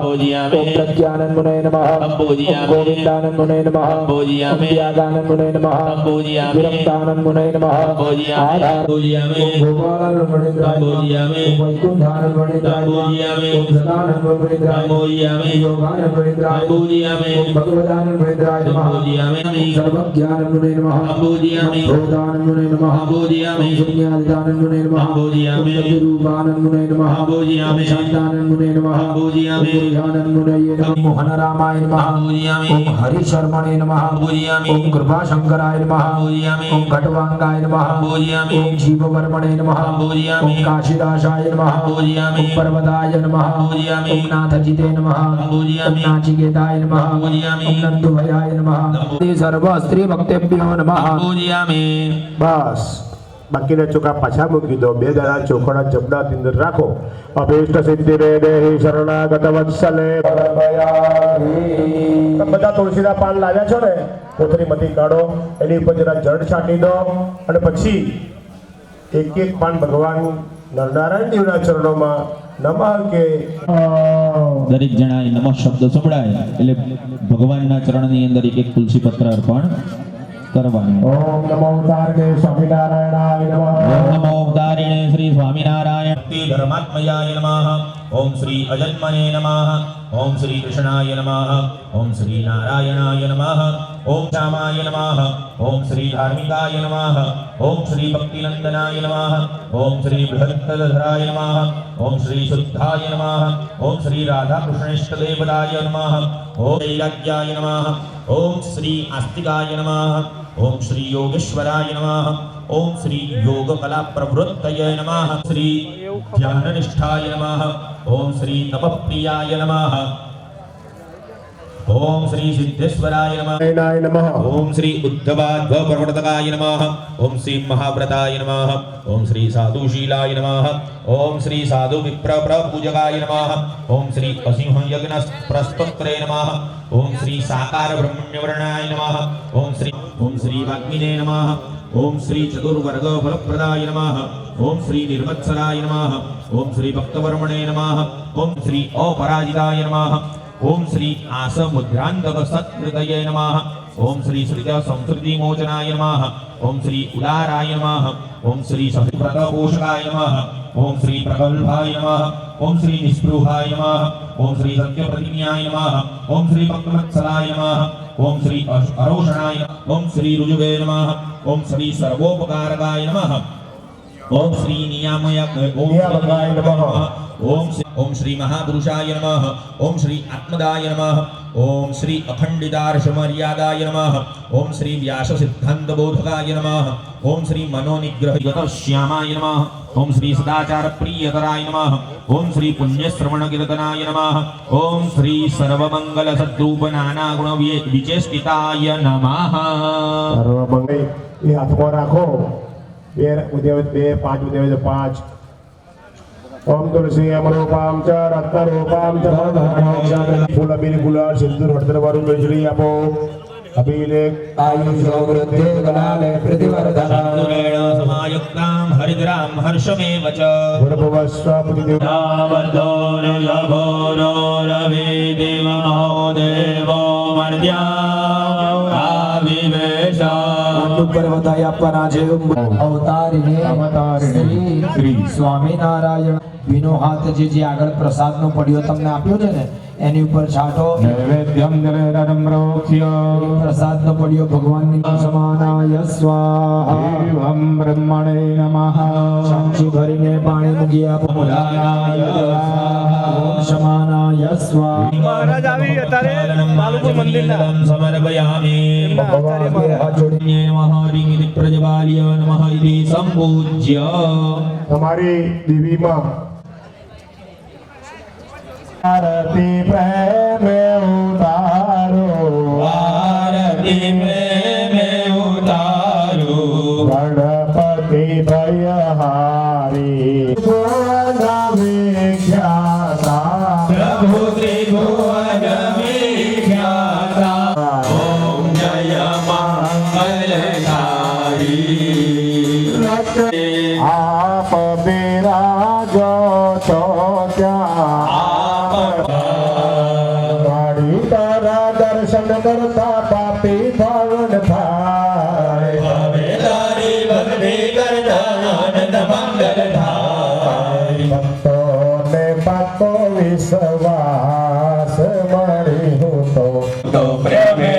पूजयामि ओम प्रज्ञानंद मुने मुने नमः पूजयामि। गोविंदानंद मुने नमः पूजयामि। त्यागानंद मुने नमः पूजयामि। विरक्तानंद मुने नमः पूजयामि। आधार पूजयामि। गोपालानंद मुने नमः पूजयामि। वैकुंठानंद मुने नमः पूजयामि। सदानंद मुने नमः पूजयामि। योगानंद मुने नमः पूजयामि। भगवदानंद मुने नमः पूजयामि। सर्वज्ञानंद मुने नमः पूजयामि। भोदानंद मुने नमः पूजयामि। शून्यादिदानंद मुने नमः पूजयामि। रूपानंद मुने नमः पूजयामि। शांतानंद मुने नमः पूजयामि। पूजयानंद मुने नमः मोहन रामाय नमः पूजयामि। ओम हरि शर्मणे नमः पूजयामि। ओम कृपा शंकराय नमः पूजयामि। ओम घटवांगाय नमः पूजयामि। ओम जीववर्मणे नमः पूजयामि। ओम काशीदासाय नमः पूजयामि। ओम पर्वताय नमः पूजयामि। ओम नाथजिते नमः पूजयामि। ओम नाचिकेताय नमः पूजयामि। ओम नंदुभयाय नमः सर्व स्त्री भक्तेभ्यो नमः पूजयामि। બસ બાકીના ચોખા પાછા મૂકી દો. બે દાડા ચોખડા જમનાની અંદર રાખો. અભીષ્ટ સિદ્ધિ રે દેહી શરણાગત વત્સલે તમે બધા તુલસીના પાન લાવ્યા છો ને, કોથળીમાંથી કાઢો, એની ઉપર જરા જળ છાંટી દો અને પછી એક એક પાન ભગવાન નરનારાયણ દેવના ચરણોમાં નમઃ કે દરેક જણાએ નમઃ શબ્દ સંભળાય એટલે ભગવાનના ચરણની અંદર એક તુલસી પત્ર અર્પણ કરવાનું. ઓમ નમો તારકે સ્વામિનારાયણાય નમઃ. ઓમ નમો ઉદારીણે શ્રી સ્વામિનારાયણ. धर्मात्मयाय नमः। ओम श्री अजन्मने नमः। ओम श्री कृष्णाय नमः। ओम श्री नारायणाय नमः। ओम श्यामाय नमः। ओम श्री धार्मिकाय नमः। ओम श्री भक्तिनंदनाय नमः। ओम श्री बृहत्तरधराय नमः। ओम श्री शुद्धाय नमः। ओम श्री राधा कृष्णेष्टदेवताय नमः। ओम दैराज्याय नमः। ओम श्री आस्तिकाय नमः। ओम श्री योगेश्वराय नमः। ओम श्री योग कला प्रवृत्तये नमः। श्री ध्याननिष्ठाय नमः। ओम श्री तपप्रियाय नमः। ओम श्री सिद्धेश्वराय नमः। નારાયણાય નમઃ. ओम श्री उद्धवाध्व प्रवर्तकाय नमः। ओम श्री महाव्रताय नमः। ओम श्री साधुशीलाय नमः। ओम श्री साधु विप्र प्रपूजकाय नमः। ओम श्री असिंह यज्ञ प्रस्तोत्रे नमः। ओम श्री साकार ब्रह्मण्यवर्णाय नमः। ओम श्री वाग्मिने नमः। ओम श्री चतुर्वर्ग फलप्रदाय नमः। ओम श्री निर्मत्सराय नमः। ओम श्री भक्तवर्मणे नमः। ओम श्री अपराजिताय नमः। ओम श्री आसमुद्रांतक सत्कृतये नमः। ओम श्री श्रित संस्कृति मोचनाय नमः। ओम श्री उदाराय नमः। ओम श्री सहिप्रतपोषकाय नमः। ओम श्री प्रगल्भाय नमः। ओम श्री निस्पृहाय नमः। ओम श्री सत्यप्रतिज्ञाय नमः। ओम श्री भक्तवत्सलाय नमः। ओम श्री अरोषणाय नमः। ओम श्री रुजुवे नमः। ओम श्री सर्वोपकारकाय नमः। ओम श्री नियामकाय नमः। ओम श्री महापुरुषाय नमः। ओम श्री आत्मदाय नमः। ओम श्री अखंडितार्षमर्यादाय नमः। ओम श्री व्यास सिद्धांत बोधकाय नमः। ओम श्री मनोनिग्रह श्यामाय नमः। ओम श्री सदाचार प्रियतराय नमः। ओम श्री पुण्यश्रवण कीर्तनाय नमः। ओम श्री सर्वमंगल सद्रूप नाना गुण विचेष्टिताय नमः। સર્વમંગલ એ હાથમાં રાખો. બે ઉદ્યોગ 2 5 ઉદ્યોગ 5. ओम तुलसी अमरूपाम च रत्नरूपाम च फूल अबीर गुलाल सिंदूर हरदर वरुण बिजली आपो अभिलेख आयुष वृद्धि कलाले प्रतिवर्धना सिंदूरेण समायुक्तां हरिद्रां हर्षमेव च गुरुभवस्व पुतिदेव तावद्दोरुलभोरोरवे देवो देवो मर्याविवेश पर्वताय अपना जे અવતારીને શ્રી સ્વામિનારાયણ વિનો હાથ જે આગળ પ્રસાદનો પડ્યો તમને આપ્યો છે ને એની ઉપર છાંટો. નૈવેદ્યમ જલેરમ રોક્ષ્ય પ્રસાદનો પડ્યો ભગવાનની સમાનાય સ્વાહા. એવં બ્રહ્મણે નમઃ. સાક્ષી ભરીને પાણી મૂકી આપો. મૂલાય સ્વાહા. ઓમ સમાનાય સ્વાહા. મહારાજ આવી અત્યારે બાલુપુર મંદિરના समर्पयामि ભગવાનને હાથ જોડી नमः ह्रीं प्रज्वाल्य नमः इति सम्पूज्य તમારી દેવીમાં આરતી પ્રેમ ઉતારો आरति में उतारो गणपति भयहारी विख्याता प्रभु त्रिभुवन विख्याता ओम जय मंगलकारी आप बिराजो तो क्या आप गाड़ी કરતા પાપી પાવન થાય હવે તારી ભક્તિ કરતા આનંદ મંગલ થાય ભક્તોને પાકો વિશ્વાસ મળી હું તો પ્રેમે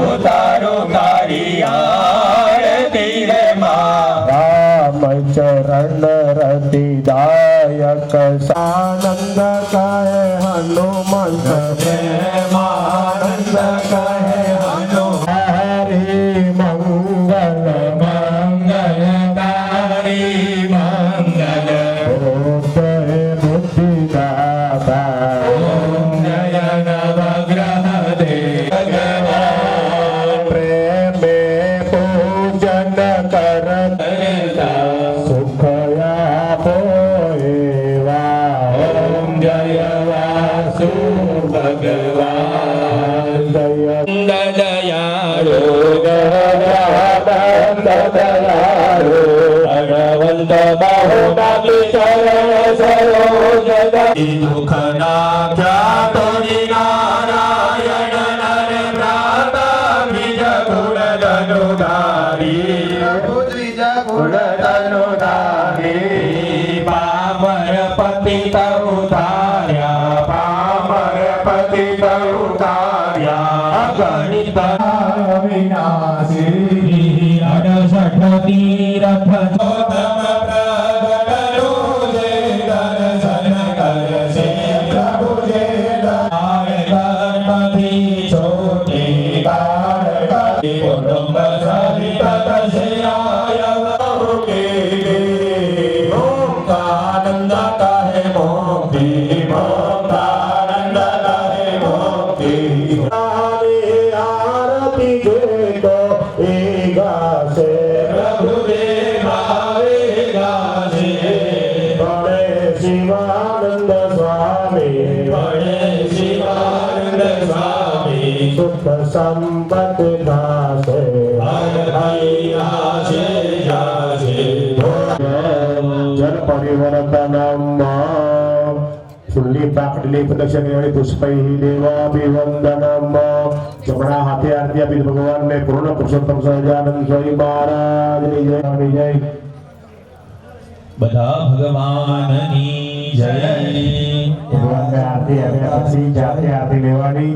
ઉતારો તારી આરતી રે માં રામ ચરણ રતિ દાયક સાનંદ કહે હનુમંત પ્રેમાનંદ કહે હરિ મંગલ મંગલ તારી મંગલ બુદ્ધિ દાતા જય નવગ્રહ દેવ પ્રેમે પૂજન કરતા સુખ આપો એવા ઓમ જય વાસુ ભગવાન જય દયાળુ દયાળુ ભગવંત બાહુના શરણ સરોજ દુઃખ નાખ્યા તો નારાયણ નર ભ્રાતા બીજ ગુણ ધનુધારી બીજ ગુણ ધનુધારી પામર પતિત ઉતાર્યા પામર પતિત ઉતાર્યા ગણિત વિનાશી 68 તીરથ ચોતમ પ્રગટનો જે દર્શન કરશે પ્રભુ જે ગણપતિ છોટી બાળક કુટુંબ સહિત તશે આયવ કે મોક્ષાનંદ કહે મોક્તિ મોક્ષાનંદ કહે મોક્તિ આરતી જે તો એ ગાશે પ્રભુદેવાવે ગાશે ભણે શિવાનંદ સ્વામી વડે શિવાનંદ સ્વામી સુખ સંપત ગાશે હરિ યાશે જન પરિવર્તનમ ફુલ્લી પાકડલી પ્રદક્ષિણ પુષ્પૈ દેવાભિવંદનમ જમણા હાથે આરતી આપી ભગવાનને પૂર્ણ પુરુષોત્તમ સહજાનંદ સ્વામી મહારાજની જય જય બધા ભગવાનની જય ભગવાનને આરતી આપ્યા પછી જાતે આરતી લેવાની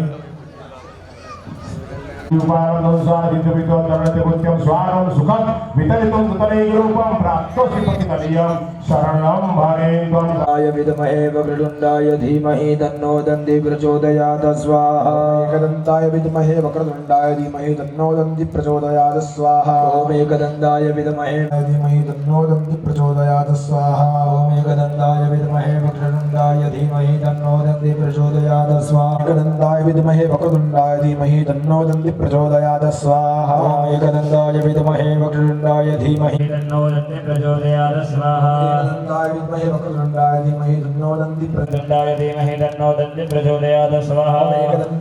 ઉપાવનો સ્વાદિત વિતો તરણતે પુત્યમ સ્વારમ સુખમ વિતરિતમ તતૈરૂપમ પ્રાપ્તોસી પતિતનિયમ શરણમ ભરેન્દ્વં आय विद्महे वक्रतुण्डाय धीमहि तन्नो दन्ति प्रचोदयात् स्वाहा एकदन्ताय विद्महे वक्रतुण्डाय धीमहि तन्नो दन्ति प्रचोदयात् स्वाहा ॐ एकदन्ताय विद्महे धीमहि तन्नो दन्ति प्रचोदयात् स्वाहा ॐ एकदन्ताय विद्महे वक्रतुण्डाय धीमहि तन्नो दन्ति प्रचोदयात् स्वाहा एकदन्ताय विद्महे वक्रतुण्डाय धीमहि तन्नो दन्ति प्रचोदयात् स्वाहा ॐ एकदन्ताय विद्महे वक्रतुण्डाय धीमहि तन्नो दन्ति प्रचोदयात् स्वाहा एकदन्ताय विद्महे वक्रतुण्डाय धीमहि तन्नो दन्ति दन्ताय धीमहि तन्नो दन्ति प्रचोदयात् स्वाहा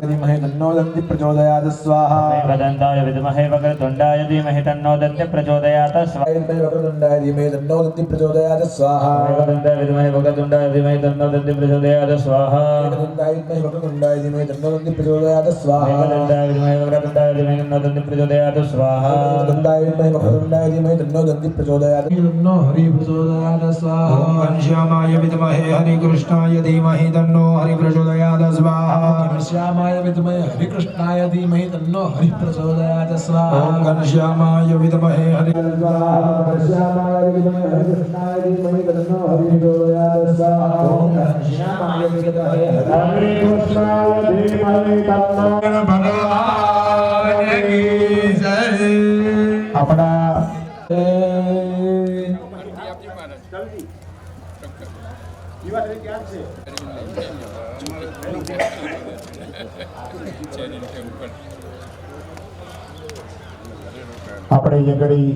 धीमहि तन्नो दन्ति प्रचोदयात् स्वाहा एकदन्ताय विद्महे वक्रतुण्डाय धीमहि तन्नो दन्ति प्रचोदयात् स्वाहा वक्रतुण्डाय धीमहि तन्नो दन्ति प्रचोदयात् स्वाहा एकदन्ताय विद्महे वक्रतुण्डाय धीमहि तन्नो दन्ति प्रचोदयात् स्वाहा एकदन्ताय विद्महे वक्रतुण्डाय धीमहि तन्नो दन्ति प्रचोदयात् स्वाहा एकदन्ताय विद्महे वक्रतुण्डाय धीमहि तन्नो दन्ति प्रचोदयात् स्वाहा एकदन्ताय विद्महे वक्रतुण्डाय धीमहि तन्नो दन्ति प्रचोदयात् तन्नो हरि प्रचोदयात् स्वाहा ॐ घनश्यामाय विद्महे हरिकृष्णाय धीमहि तन्नो हरि प्रचोदयात् स्वाहा घनश्यामाय विद्महे हरिकृष्णाय धीमहि तन्नो हरि प्रचोदयात् स्वाहा ॐ घनश्यामाय विद्महे हरि घनश्यामाय विद्महे हरिकृष्णाय धीमहि तन्नो हरि प्रचोदयात् स्वाहा ॐ घनश्यामाय विद्महे હરે કૃષ્ણાય ધીમહિ તન્નો ભગવાન કી જય આપણા આપણે જે ઘડી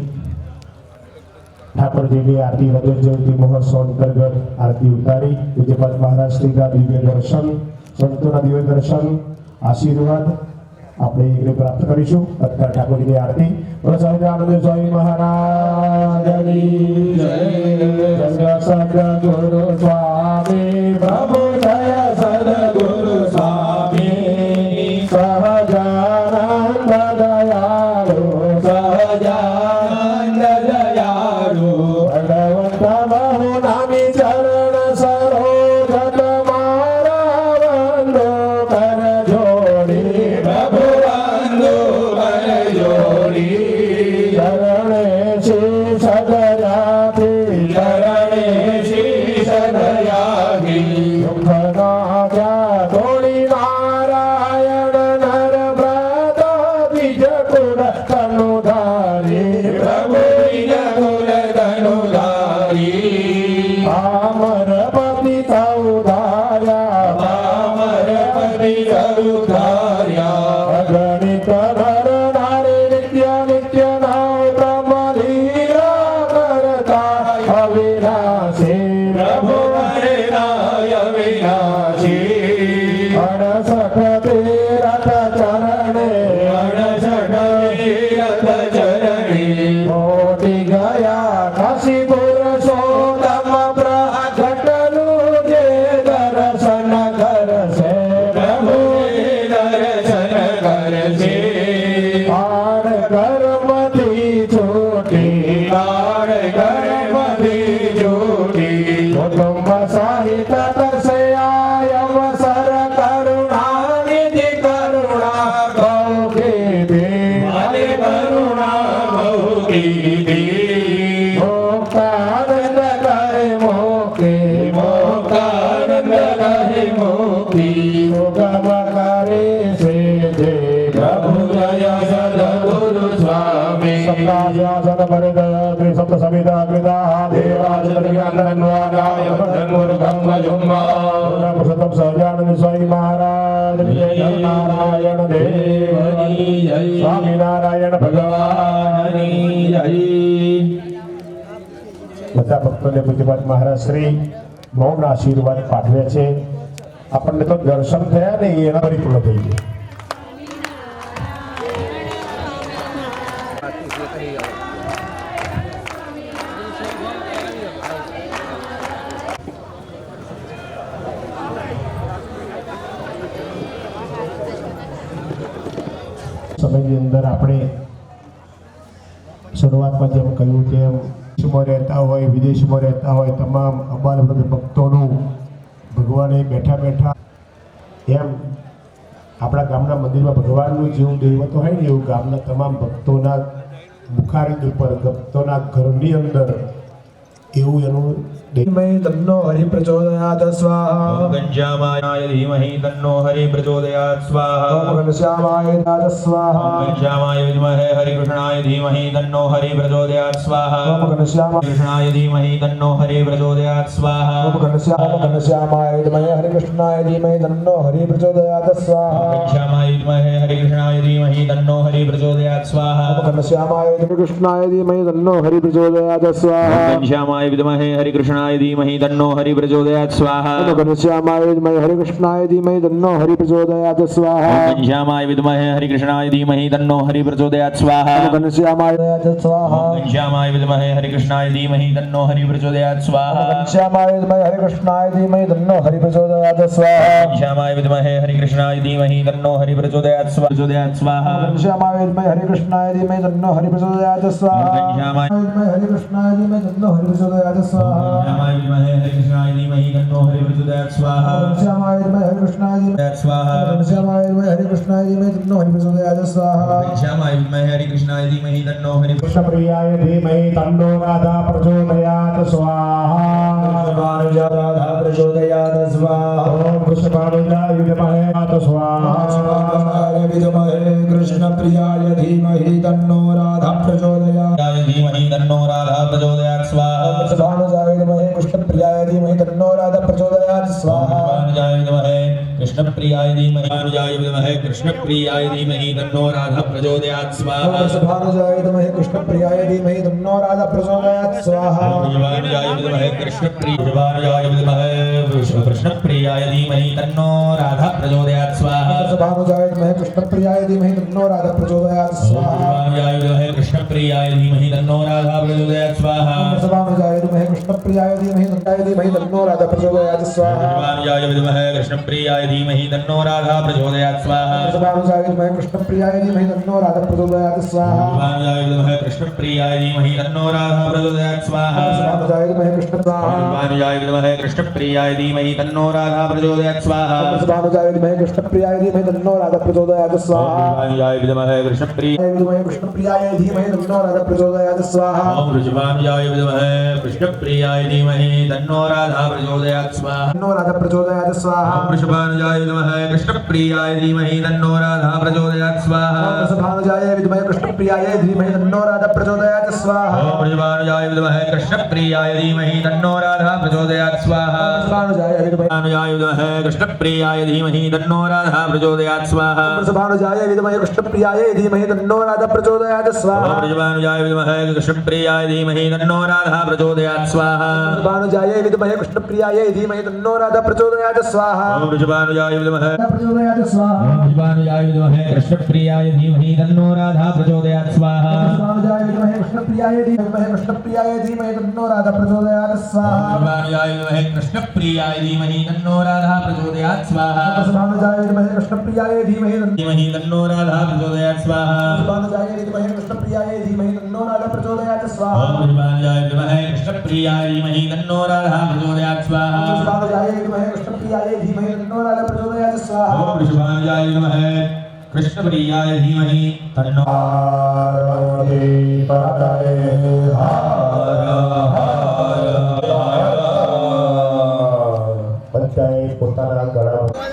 ઠાકોરજીની આરતી રજત જયંતિ મહોત્સવ અંતર્ગત આરતી ઉતારી પૂજ્યપાદ મહારાજ શ્રીના દિવ્ય દર્શન સંતોના દિવ્ય દર્શન આશીર્વાદ આપણે એ પ્રાપ્ત કરીશું અત્યારે ઠાકોરજીની આરતી પ્રસન્નાનંદ સ્વામી મહારાજની જય સદગુરુ સ્વામી પ્રભુ જય સદગુરુ સ્વામી સહજા તનુધારી અમરપતિ સૌધાર્યા પામરપતિ સરુધાર્યા અગણિત નર નારી નિત્ય નિત્ય નામ બ્રહ્મલીલા કરતા અવિનાશી પ્રભુ હરે નાય વિનાશી અણસઠ તીરથ ચરણે અણસઠ તીરથ ચરણી મોટી ગયા કાશી પુરુષોત્તમ પ્રગટનું જે દર્શન કરશે પ્રભુ દર્શન કરશે પાર કર્મથી છૂટી કાળ કર્મથી જોડી કુટુંબ સહિત તસ્યાય અવસર કરુણાનિધિ કરુણા ગૌકીધી મારે કરુણા બહુ કીધી મુક્તાનંદ કરે મોકી મોકાનંદ કહે મોકી સુગમ કરે છે જે પ્રભુ જય સદગુરુ સ્વામી સપ્તાશ્વાસન પરિદ ત્રિસપ્ત સવિતા કૃતા દેવાજન્વાદાય ધનુર્ગમ જુમ્મા પુરુષોત્તમ સહજાનંદ સ્વામી મહારાજ જય નારાયણ દેવની જય સ્વામિનારાયણ ભગવાનની જય બધા ભક્તોને પૂજ્યપાદ મહારાજ શ્રી મૌન આશીર્વાદ પાઠવે છે આપણને તો દર્શન થયા ને એના પરિપૂર્ણ થઈ ગયા સમયની અંદર આપણે શરૂઆતમાં જેમ કહ્યું તેમ વિદેશમાં રહેતા હોય વિદેશમાં રહેતા હોય તમામ અબાલ વૃદ્ધ ભક્તોનું ભગવાને બેઠા બેઠા એમ આપણા ગામના મંદિરમાં ભગવાનનું જેવું દૈવત હોય ને એવું ગામના તમામ ભક્તોના મુખારી ઉપર ભક્તોના ઘરની અંદર એવું એનું તન્નો હરિ પ્રચોદયાત સ્વાહા ઓમ ઘનશ્યામાય ધીમહિ તન્નો હરિ પ્રચોદયાત સ્વાહા ઓમ ઘનશ્યામાય દાત સ્વાહા ઓમ ઘનશ્યામાય વિદ્મહે હરિકૃષ્ણાય ધીમહિ તન્નો હરિ પ્રચોદયાત સ્વાહા ઓમ ઘનશ્યામાય કૃષ્ણાય ધીમહિ તન્નો હરિ પ્રચોદયાત સ્વાહા ઓમ ઘનશ્યામાય વિદ્મહે હરિકૃષ્ણાય ધીમહિ તન્નો હરિ પ્રચોદયાત સ્વાહા ઘનશ્યામાય વિદ્મહે હરિકૃષ્ણાય ધીમહિ તન્નો હરિ પ્રચોદયાત સ્વાહા ઓમ ઘનશ્યામાય હરિકૃષ્ણાય ધીમહિ તન્નો હરિ પ્રચોદયાત સ્વાહા ઘનશ્યામાય વિદ્મહે હરિકૃષ્ણાય ધીમહિ તન્નો હરિ પ્રચોદયાત સ્વાહા ઓમ ઘનશ્યામાય વિદ્મહે હરિકૃષ્ણાય ધીમહિ તન્નો હરિ પ્રચોદયાત સ્વાહા ઘનશ્યામાય વિદ્મહે હરિકૃષ્ણાય ધીમહિ તન્નો હરિ પ્રચોદયાત સ્વાહા ઓમ ઘનશ્યામાય સ્વાહા ઘનશ્યામાય વિદ્મહે હરિકૃષ્ણાય ધીમહિ તન્નો હરિ પ્રચોદયાત સ્વાહા ઘનશ્યામાય વિદ્મહે હરિકૃષ્ણાય ધીમહિ તન્નો હરિ પ્રચોદયાત સ્વાહા ઘનશ્યામાય વિદ્મહે હરિકૃષ્ણાય ધીમહિ તન્નો હરિ પ્રચોદયાત સ્વાહા ઘનશ્યામાય વિદ્મહે હરિકૃષ્ણાય ધીમહિ તન્નો હરિ પ્રચોદયાત સ્વાહા ઘનશ્યામાય વિદ્મહે હરિકૃષ્ણાય ધીમહિ તન્નો હરિ પ્રચોદયાત સ્વાહા ઘનશ્યામાય વિદ્મહે હરિકૃષ્ણાય ધીમહિ તન્નો હરિ પ્રચોદયાત સ્વાહા ઘનશ્યામાય વિદ્મહે હરિકૃષ્ણાય ધીમહિ સ્વાહા ઘનશ્યામાય વિદ્મહે હરિકૃષ્ણાય ધીમહિ તન્નો હરિ પ્રચોદયાત સ્વાહા ઘનશ્યામાય વિદ્મહે હરિકૃષ્ણાય ધીમહિ તન્નો હરિ કૃષ્ણપ્રિયાય ધીમહિ તન્નો રાધા પ્રચોદયાત સ્વાહા રાધા પ્રચોદયાત સ્વાહા ઓમ કૃષ્ણપાણિનાય વિદ્મહે સ્વાહા વિદ્મહે કૃષ્ણપ્રિયાય ધીમહિ તન્નો રાધા પ્રચોદયાત ધીમહિ તન્નો રાધા પ્રચોદયાત સ્વાહા ભાનુજાય વિદ્મહે કૃષ્ણપ્રિયાય ધીમહિ તન્નો રાધા પ્રચોદયાત સ્વાહા ભાનુજાય વિદ્મહે કૃષ્ણપ્રિયાય ધીમહિ ભાનુજાય વિદ્મહે કૃષ્ણપ્રિયાય ધીમહિ તન્નો રાધા પ્રચોદયાત સ્વાહા ભાનુજાય વિદ્મહે કૃષ્ણપ્રિયાય ધીમહિ તન્નો રાધા પ્રચોદયાત સ્વાહા ભાનુજાય વિદ્મહે કૃષ્ણપ્રિયાય ધીમહિ તન્નો રાધા પ્રચોદયાત સ્વાહા ભાનુજાય વિદ્મહે કૃષ્ણપ્રિયાય ધીમહિ તન્નો રાધા પ્રચોદયાત સ્વાહા ભાનુજાય વિદ્મહે કૃષ્ણપ્રિયાય ધીમહિ તન્નો રાધા પ્રચોદયાત સ્વાહા ભાનુજાય વિદ્મહે કૃષ્ણપ્રિયાય ધીમહિ તન્નો રાધા પ્રચોદયાત સ્વાહા ભાનુજાય વિદ્મહે કૃષ્ણપ્રિયાય ધીમહિ તન્નો રાધા પ્રચોદયાત સ્વાહા ભાનુજાય વિદ્મહે કૃષ્ણપ્રિયાય ધીમહિ તન્નો રાધા પ્રચોદયાત સ્વાહા ભાનુજાય વિદ્મહે કૃષ્ણપ્રિયાય ધીમહિ તન્નો રાધા પ્રચોદયાત સ્વાહા ભાનુજાય વિદ્મહે કૃષ્ણપ્રિયાય ભાનુજાય વિદ્મહે કૃષ્ણપ્રિયાય ધીમહિ તન્નો રાધા પ્રચોદયાત સ્વાહા ભાનુજાય વિદ્મહે કૃષ્ણપ્રિયાય ધીમહિ તન્નો રાધા પ્રચોદયાત સ્વાહા ભાનુજાય વિદ્મહે કૃષ્ણપ્રિયાય વિદ્મહે કૃષ્ણપ્રિયાય ધીમહિ તન્નો રાધા પ્રચોદયાત સ્વાહા ઓમ ભાનુજાય વિદ્મહે કૃષ્ણપ્રિયાય ધીમહિ તન્નો રાધા પ્રચોદયાત સ્વાહા તન્નો રાધા પ્રચોદયાત સ્વાહા ઓમ वृषभानुजाय विद्महे कृष्णप्रियाय धीमहि तन्नो राधा प्रचोदयात् स्वाहा वृषभानुजाय विद्महे कृष्णप्रियाय धीमहि तन्नो राधा प्रचोदयात् स्वाहा ओम वृषभानुजाय विद्महे कृष्णप्रियाय धीमहि तन्नो राधा प्रचोदयात् स्वाहा वृषभानुजाय विद्महे कृष्णप्रियाय धीमहि तन्नो राधा प्रचोदयात् स्वाहा वृषभानुजाय विद्महे कृष्णप्रियाय धीमहि तन्नो राधा प्रचोदयात् स्वाहा ओम वृषभानुजाय विद्महे कृष्णप्रियाय धीमहि तन्नो राधा प्रचोदयात् स्वाहा वृषभानुजाय विद्महे कृष्णप्रियाय धीमहि तन्नो राधा प्रचोदयात् स्वाहा ओम वृषभानुजाय विद्महे प्रचोदयात् स्वाहा वृषभानुजाय विद्महे कृष्णप्रियाय धीमहि तन्नो राधा प्रचोदयात् स्वाहा वृषभानुजाय विद्महे कृष्णप्रियाय धीमहि तन्नो राधा प्रचोदयात् स्वाहा वृषभानुजाय विद्महे कृष्णप्रियाय धीमहि तन्नो राधा प्रचोदयात् स्वाहा वृषभानुजाय विद्महे कृष्णप्रियाय धीमहि धीमहि तन्नो राधा प्रचोदयात् स्वाहा वृषभानुजाय विद्महे कृष्णप्रियाय धीमहि तन्नो राधा प्रचोदयात् स्वाहा ओम वृषभानुजाय विद्महे कृष्णप्रियाय धीमहि तन्नो राधा प्रचोदयात् स्वाहा वृषभानुजाय विद्महे कृष्णप्रियाय धीमहि तन्नो राधा प्रचोदयात् स्वाहा ओम वृषभानुजाय विद्महे कृष्णप्रियाय धीमहि तन्नो બધાએ પોતાના ગળા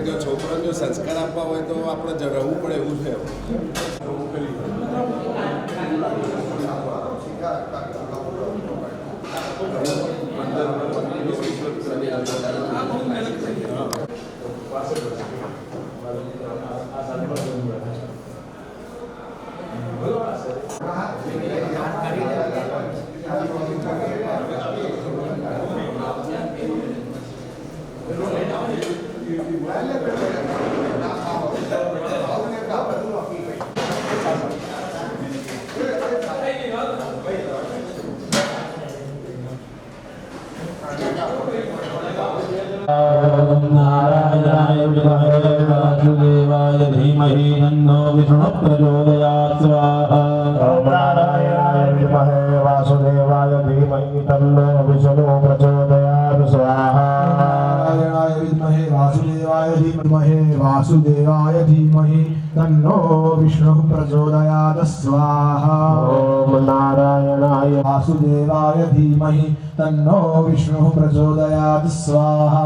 જો છોકરાને જો સંસ્કાર આપવા હોય તો આપણે રહેવું પડે એવું છે. नारायणाय विद्महे वासुदेवाय धीमहि तन्नो विष्णुः प्रचोदयात् स्वाहा ओम नारायणाय विद्महे वासुदेवाय धीमहि तन्नो विष्णुः प्रचोदयात् स्वाहा नारायणाय विद्महे वासुदेवाय धीमहि तन्नो विष्णुः प्रचोदयात् स्वाहा ओम नारायणाय वासुदेवाय धीमहि तन्नो विष्णुः प्रचोदयात् स्वाहा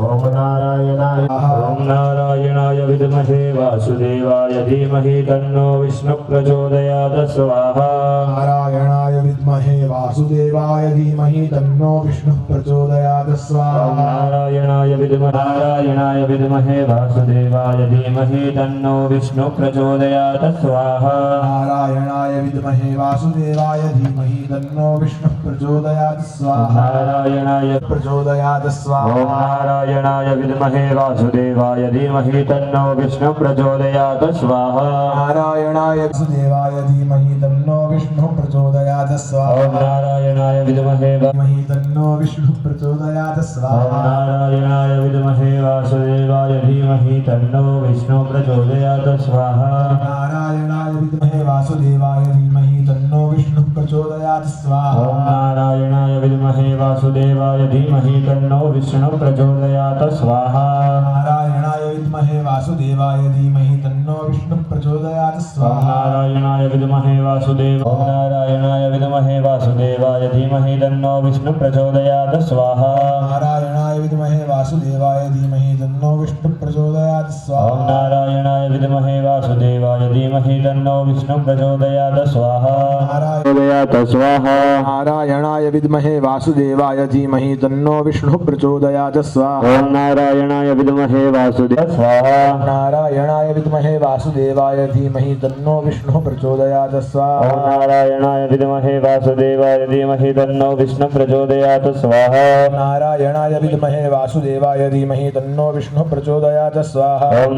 ओम नारायणाय ॐ नारायणाय विद्महे वासुदेवाय धीमहि तन्नो विष्णुः प्रचोदयात् स्वाहा नारायणाय विद्महे वासुदेवाय धीमहि तन्नो विष्णुः प्रचोदयात् ॐ स्वाहा नारायणाय विद्महे वासुदेवाय धीमहि तन्नो विष्णुः प्रचोदयात् स्वाहा नारायणाय विद्महे वासुदेवाय धीमहि तन्नो विष्णुः प्रचोदयात् स्वाहा नारायणाय प्रचोदयात् ॐ स्वाहा नारायणाय विद्महे वासुदेवाय धीमहि तन्नो विष्णुः प्रचोदयात् स्वाहा नारायणाय वासुदेवाय धीमहि तन्नो विष्णुः प्रचोदयात् ॐ स्वाहा नारायणाय विद्महे धीमहि तन्नो विष्णुः प्रचोदयात् ॐ स्वाहा नारायणाय विद्महे वासुदेवाय धीमहि तन्नो विष्णुः प्रचोदयात् स्वाहा नारायणाय विद्महे वासुदेवाय धीमहि तन्नो विष्णुः प्रचोदयात् ॐ स्वाहा नारायणाय विद्महे वासुदेवाय धीमहि तन्नो विष्णुः प्रचोदयात् स्वाहा नारायणाय विद्महे वासुदेवाय धीमहि तन्नो विष्णुः प्रचोदयात् ॐ स्वाहा नारायणाय विद्महे वासुदेवाय धीमहि तन्नो विष्णुः प्रचोदयात् स्वाहा नारायणाय विद्महे वासुदेवाय धीमहि तन्नो विष्णुः प्रचोदयात् ॐ स्वाहा नारायणाय विद्महे वासुदेवाय धीमहि तन्नो विष्णुः प्रचोदयात् स्वाहा नारायणाय विद्महे वासुदेवाय धीमहि तन्नो विष्णुः प्रचोदयात् स्वाहा ॐ नारायणाय विद्महे वासुदेवाय स्वाहा नारायणाय विद्महे वासुदेवाय धीमहि तन्नो विष्णुः प्रचोदयात् ॐ स्वाहा नारायणाय विद्महे वासुदेवाय धीमहि तन्नो विष्णुः प्रचोदयात् स्वाहा नारायणाय विद्महे वासुदेवाय धीमहि तन्नो विष्णुः प्रचोदयात् स्वाहा ॐ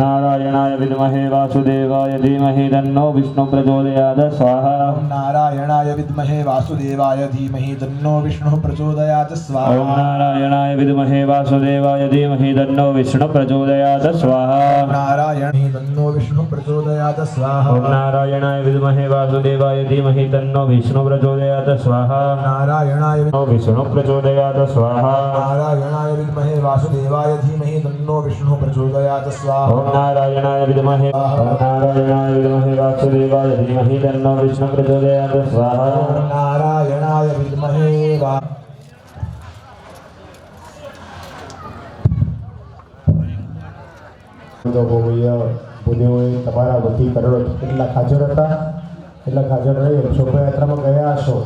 नारायणाय विद्महे वासुदेवाय धीमहि तन्नो विष्णुः प्रचोदयात् स्वाहा नारायणाय विद्महे वासुदेवाय धीमहि तन्नो विष्णुः प्रचोदयात् ॐ स्वाहा नारायणाय विद्महे वासुदेवाय धीमहि तन्नो विष्णुः प्रचोदयात् स्वाहा नारायण तन्नो विष्णुः प्रचोदयात् स्वाहा ॐ नारायणाय विद्महे वासुदेवाय धीमहि तन्नो विष्णुः प्रचोदयात् स्वाहा नारायणाय विष्णुः प्रचोदयात् स्वाहा नारायणाय विद्महे वासुदेवाय धीमहि तन्नो विष्णुः प्रचोदयात् ॐ स्वाहा नारायणाय विद्महे वासुदेवाय धीमहि तन्नो विष्णुः प्रचोदयात् स्वाहा नारायणाय विद्महे તો ભૂદેવોએ તમારા વતી કરેલો કેટલાક હાજર હતા, કેટલાક હાજર રહી શોભાયાત્રામાં ગયા હશો,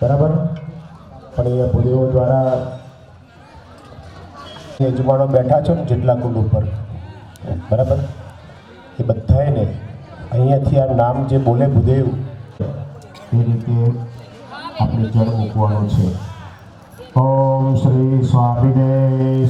બરાબર? પણ એ ભૂદેવો દ્વારા યજમાનો બેઠા છો ને જેટલા કુંડ ઉપર, બરાબર? એ બધાને અહીંયાથી આ નામ જે બોલે ભૂદેવ એ રીતે આપણે જળ મૂકવાનો છે. ओम श्री स्वामिने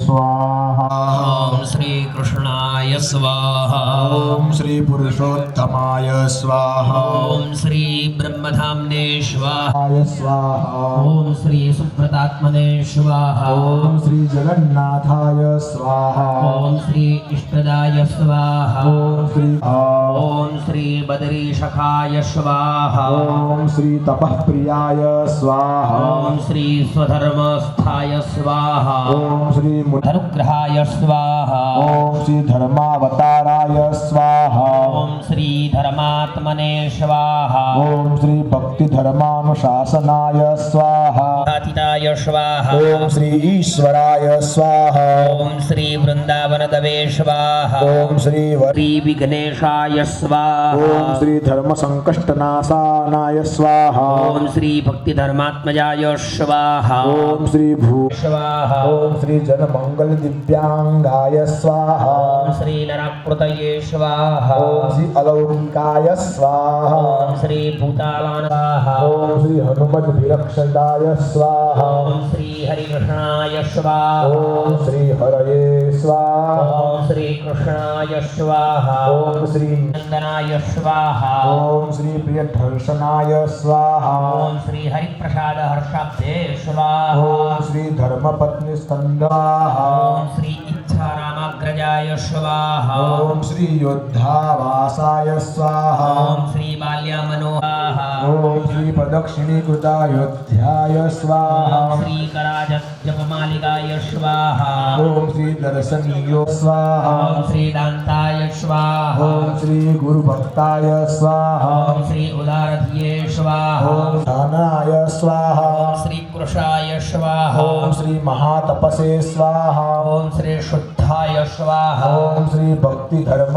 स्वाहा ओम श्री कृष्णाय स्वाहा ओम श्री पुरुषोत्तमाय स्वाहा ओम श्री ब्रह्मधाम्ने स्वाहा स्वाहा ओम श्री सुप्रतात्मने स्वाहा ओम श्री जगन्नाथाय स्वाहा ओम श्री इष्टदाय स्वाहा ओम श्री बदरीशखाय स्वाहा ओम श्री तपःप्रियाय स्वाहा ओम श्री स्वधर्मस्थाय स्वाहा ओम श्री अनुग्रहाय स्वाहा ओम श्री धर्मावताराय स्वाहा ओम श्री धर्मात्मने स्वाहा ओम श्री भक्ति धर्मानुशासनाय स्वाहा अतिताय ईश्वराय स्वाहा ओम श्री ईश्वराय स्वाहा ओम श्री वृंदावन दवे स्वाहा ओम श्री श्री विघ्नेशाय स्वाहा ओम श्री धर्म संकष्टनाशानाय स्वाहा ओम श्री भक्ति धर्मात्मजाय स्वाहा ओम श्री भू स्वाहा ओम श्री जन मंगल दिव्यांगाय स्वाहा ओम श्री नरकृतये स्वाहा ओम श्री अलौकिकाय स्वाहा ओम श्री भूतालान स्वाहा ओम श्री हनुमत विरक्षदाय स्वाहा ओम श्री हरिकृष्णाय स्वाहा ओम श्री हरये स्वाहा ओम श्री कृष्णाय स्वाहा ओम श्री नंदनाय स्वाहा ओम श्री प्रियदर्शनाय स्वाहा ओम श्री हरिप्रसाद हर्षाब्दे स्वाहा ओम श्री धर्मपत्नी स्कंदाहा ओम श्री इच्छारामाग्रजाय स्वाहा ओम श्री योद्धावासाय स्वाहा ओम श्री बाल्यामनोहाः ओम श्री प्रदक्षिणीकृतायोध्याय स्वाहा ओम श्री कराजपमालिकाय स्वाहा ओम श्री दर्शनीयो स्वाहा ओम श्री दान्ताय स्वाहा ओम श्री गुरुभक्ताय स्वाहा ओम श्री उदारधिये स्वाहा ओम दानाय स्वाहा ओम श्री कृशाय स्वाहा ओम श्री महातपसे स्वाहा ओम श्री शुद्धाय स्वाहा ओम श्री भक्ति धर्म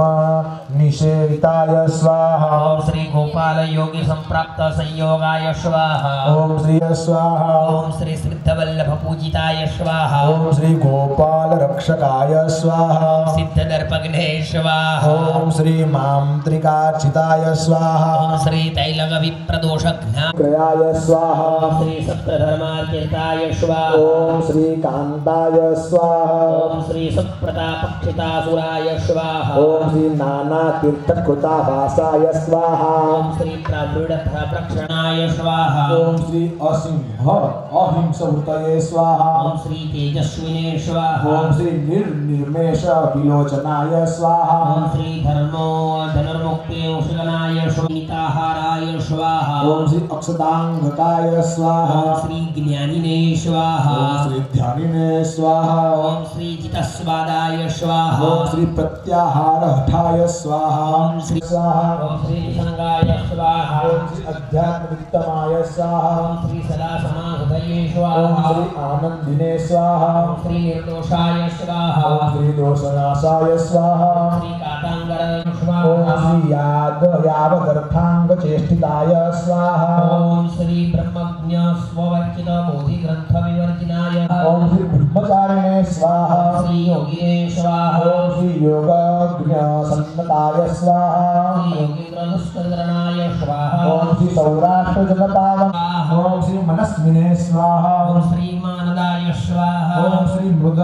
निषेविताय स्वाहा ओम श्री गोपाल योगी संप्राप्त संयोगाय स्वाहा ओम श्री स्वाहा ओम श्री सिद्धवल्लभ पूजिताय स्वाहा ओम श्री गोपाल रक्षकाय स्वाहा सिद्धदर्पग्ने स्वाहा ओम श्री मांत्रिकार्चिताय स्वाहा ओम श्री तैलग विप्रदोषघ्ना क्रयाय स्वाहा ओम श्री सप्तधर्मार्चिताय स्वाहा ओम श्री कांताय स्वाहा ओम श्री सत्प्रतापक्षितासुराय स्वाहा ओम श्री नाना तीर्थकृताभासाय स्वाहा ओम श्री प्रवृढप्रक्षणाय स्वाहा ओम श्री असिंह अहिंसवृतये स्वाहा ओम श्री तेजस्विने स्वाहा ओम श्री निर्निर्मेष विलोचनाय स्वाहा ओम श्री धर्मो धनुर्मुक्ते औषधनाय स्वामिताहाराय स्वाहा ओम श्री अक्षदांगकाय स्वाहा ओम श्री ज्ञानिने स्वाहा ओम श्री ध्यानिने स्वाहा ओम श्री जितस्वादाय स्वाहा ओम श्री प्रत्याहार हठाय स्वाहा ओम श्री स्वाहा ओम श्री संगाय स्वाहा ओम श्री अध्यात्म वित्तमाय स्वाहा ओम श्री सदा समाहृदये ओम स्वाहा श्री आनंदिने स्वाहा ओम श्री निर्दोषाय स्वाहा ओम श्री दोषनाशाय स्वाहा ओम श्री कातांगराय ओम स्वाहा श्री यावदर्थांग चेष्टिताय स्वाहा ओम श्री ब्रह्मज्ञ स्ववर्चित बोधि ग्रंथ विवर्जिनाय ओम श्री ब्रह्मचारिणे स्वाहा ओम श्री योगिने स्वाहा ओम श्री योगज्ञ सन्नताय स्वाहा श्री योगीन्द्र दुष्करणाय स्वाहा ओम श्री सौराष्ट्र जगताय ओम श्री मनस्विने स्वाहा ओम श्री मानदाय स्वाहा ओम श्री मृग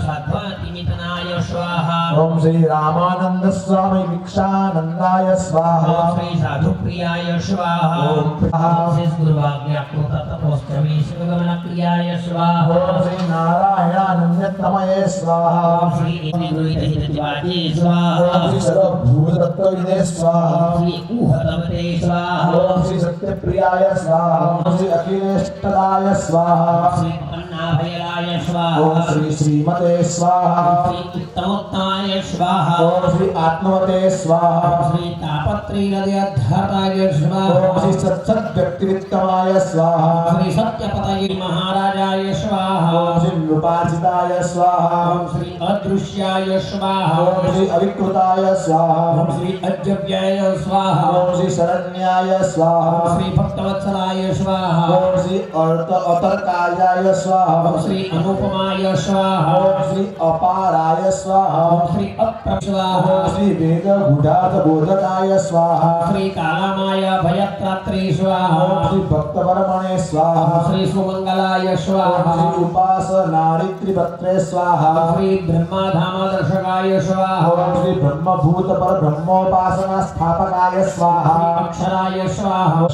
साध्वातिमिथनाय स्वाहा ओम श्री रामानंद स्वामी भिक्षानंदाय स्वाहा ओम श्री साधुप्रियाय स्वाहा ओम ओम श्री गुरुवाज्ञाकृत तपोस्त्रमी शिवगमनप्रियाय स्वाहा ओम श्री नारायणानंदतमये स्वाहा ओम श्री निगृहीतहितवादी स्वाहा ओम श्री सर्वभूततत्त्वविदे स्वाहा ओम श्री ऊहतमते स्वाहा ओम श्री सत्यप्रियाय स्वाहा ओम श्री अखिलेष्टदाय स्वाहा ओम श्री पन्नाभयराय स्वाहा ओम श्री श्रीमते स्वाहा ओम श्री उत्तमोत्तमाय स्वाहा ओम श्री आत्मवते स्वाहा ओम श्री तापत्रयीनदयद्धर्ताय स्वाहा ओम श्री सत्सद्व्यक्तिवित्तमाय स्वाहा ओम श्री सत्यपतये महाराजाय स्वाहा ओम श्री नृपार्जिताय स्वाहा ओम श्री अदृश्याय स्वाहा ओम श्री अविकृताय स्वाहा ओम श्री अजव्याय स्वाहा ओम श्री शरण्याय स्वाहा ओम श्री भक्तवत्सलाय स्वाहा ओम श्री अतर्कायाय स्वाहा ओम श्री अनुपमाय स्वाहा ओम श्री अपाराय स्वाहा ओम श्री अप्र स्वाहा ओम श्री वेद गुढात बोधकाय स्वाहा ओम श्री कालामाय भयत्रात्रे स्वाहा ओम श्री भक्तवर्मणे स्वाहा ओम श्री सुमंगलाय ओम स्वाहा श्री उपासनारित्रिपत्रे स्वाहा ओम श्री ब्रह्मधामदर्शकाय स्वाहा ओम श्री ब्रह्मभूत पर ब्रह्मोपासना स्थापकाय स्वाहा अक्षराय स्वाहा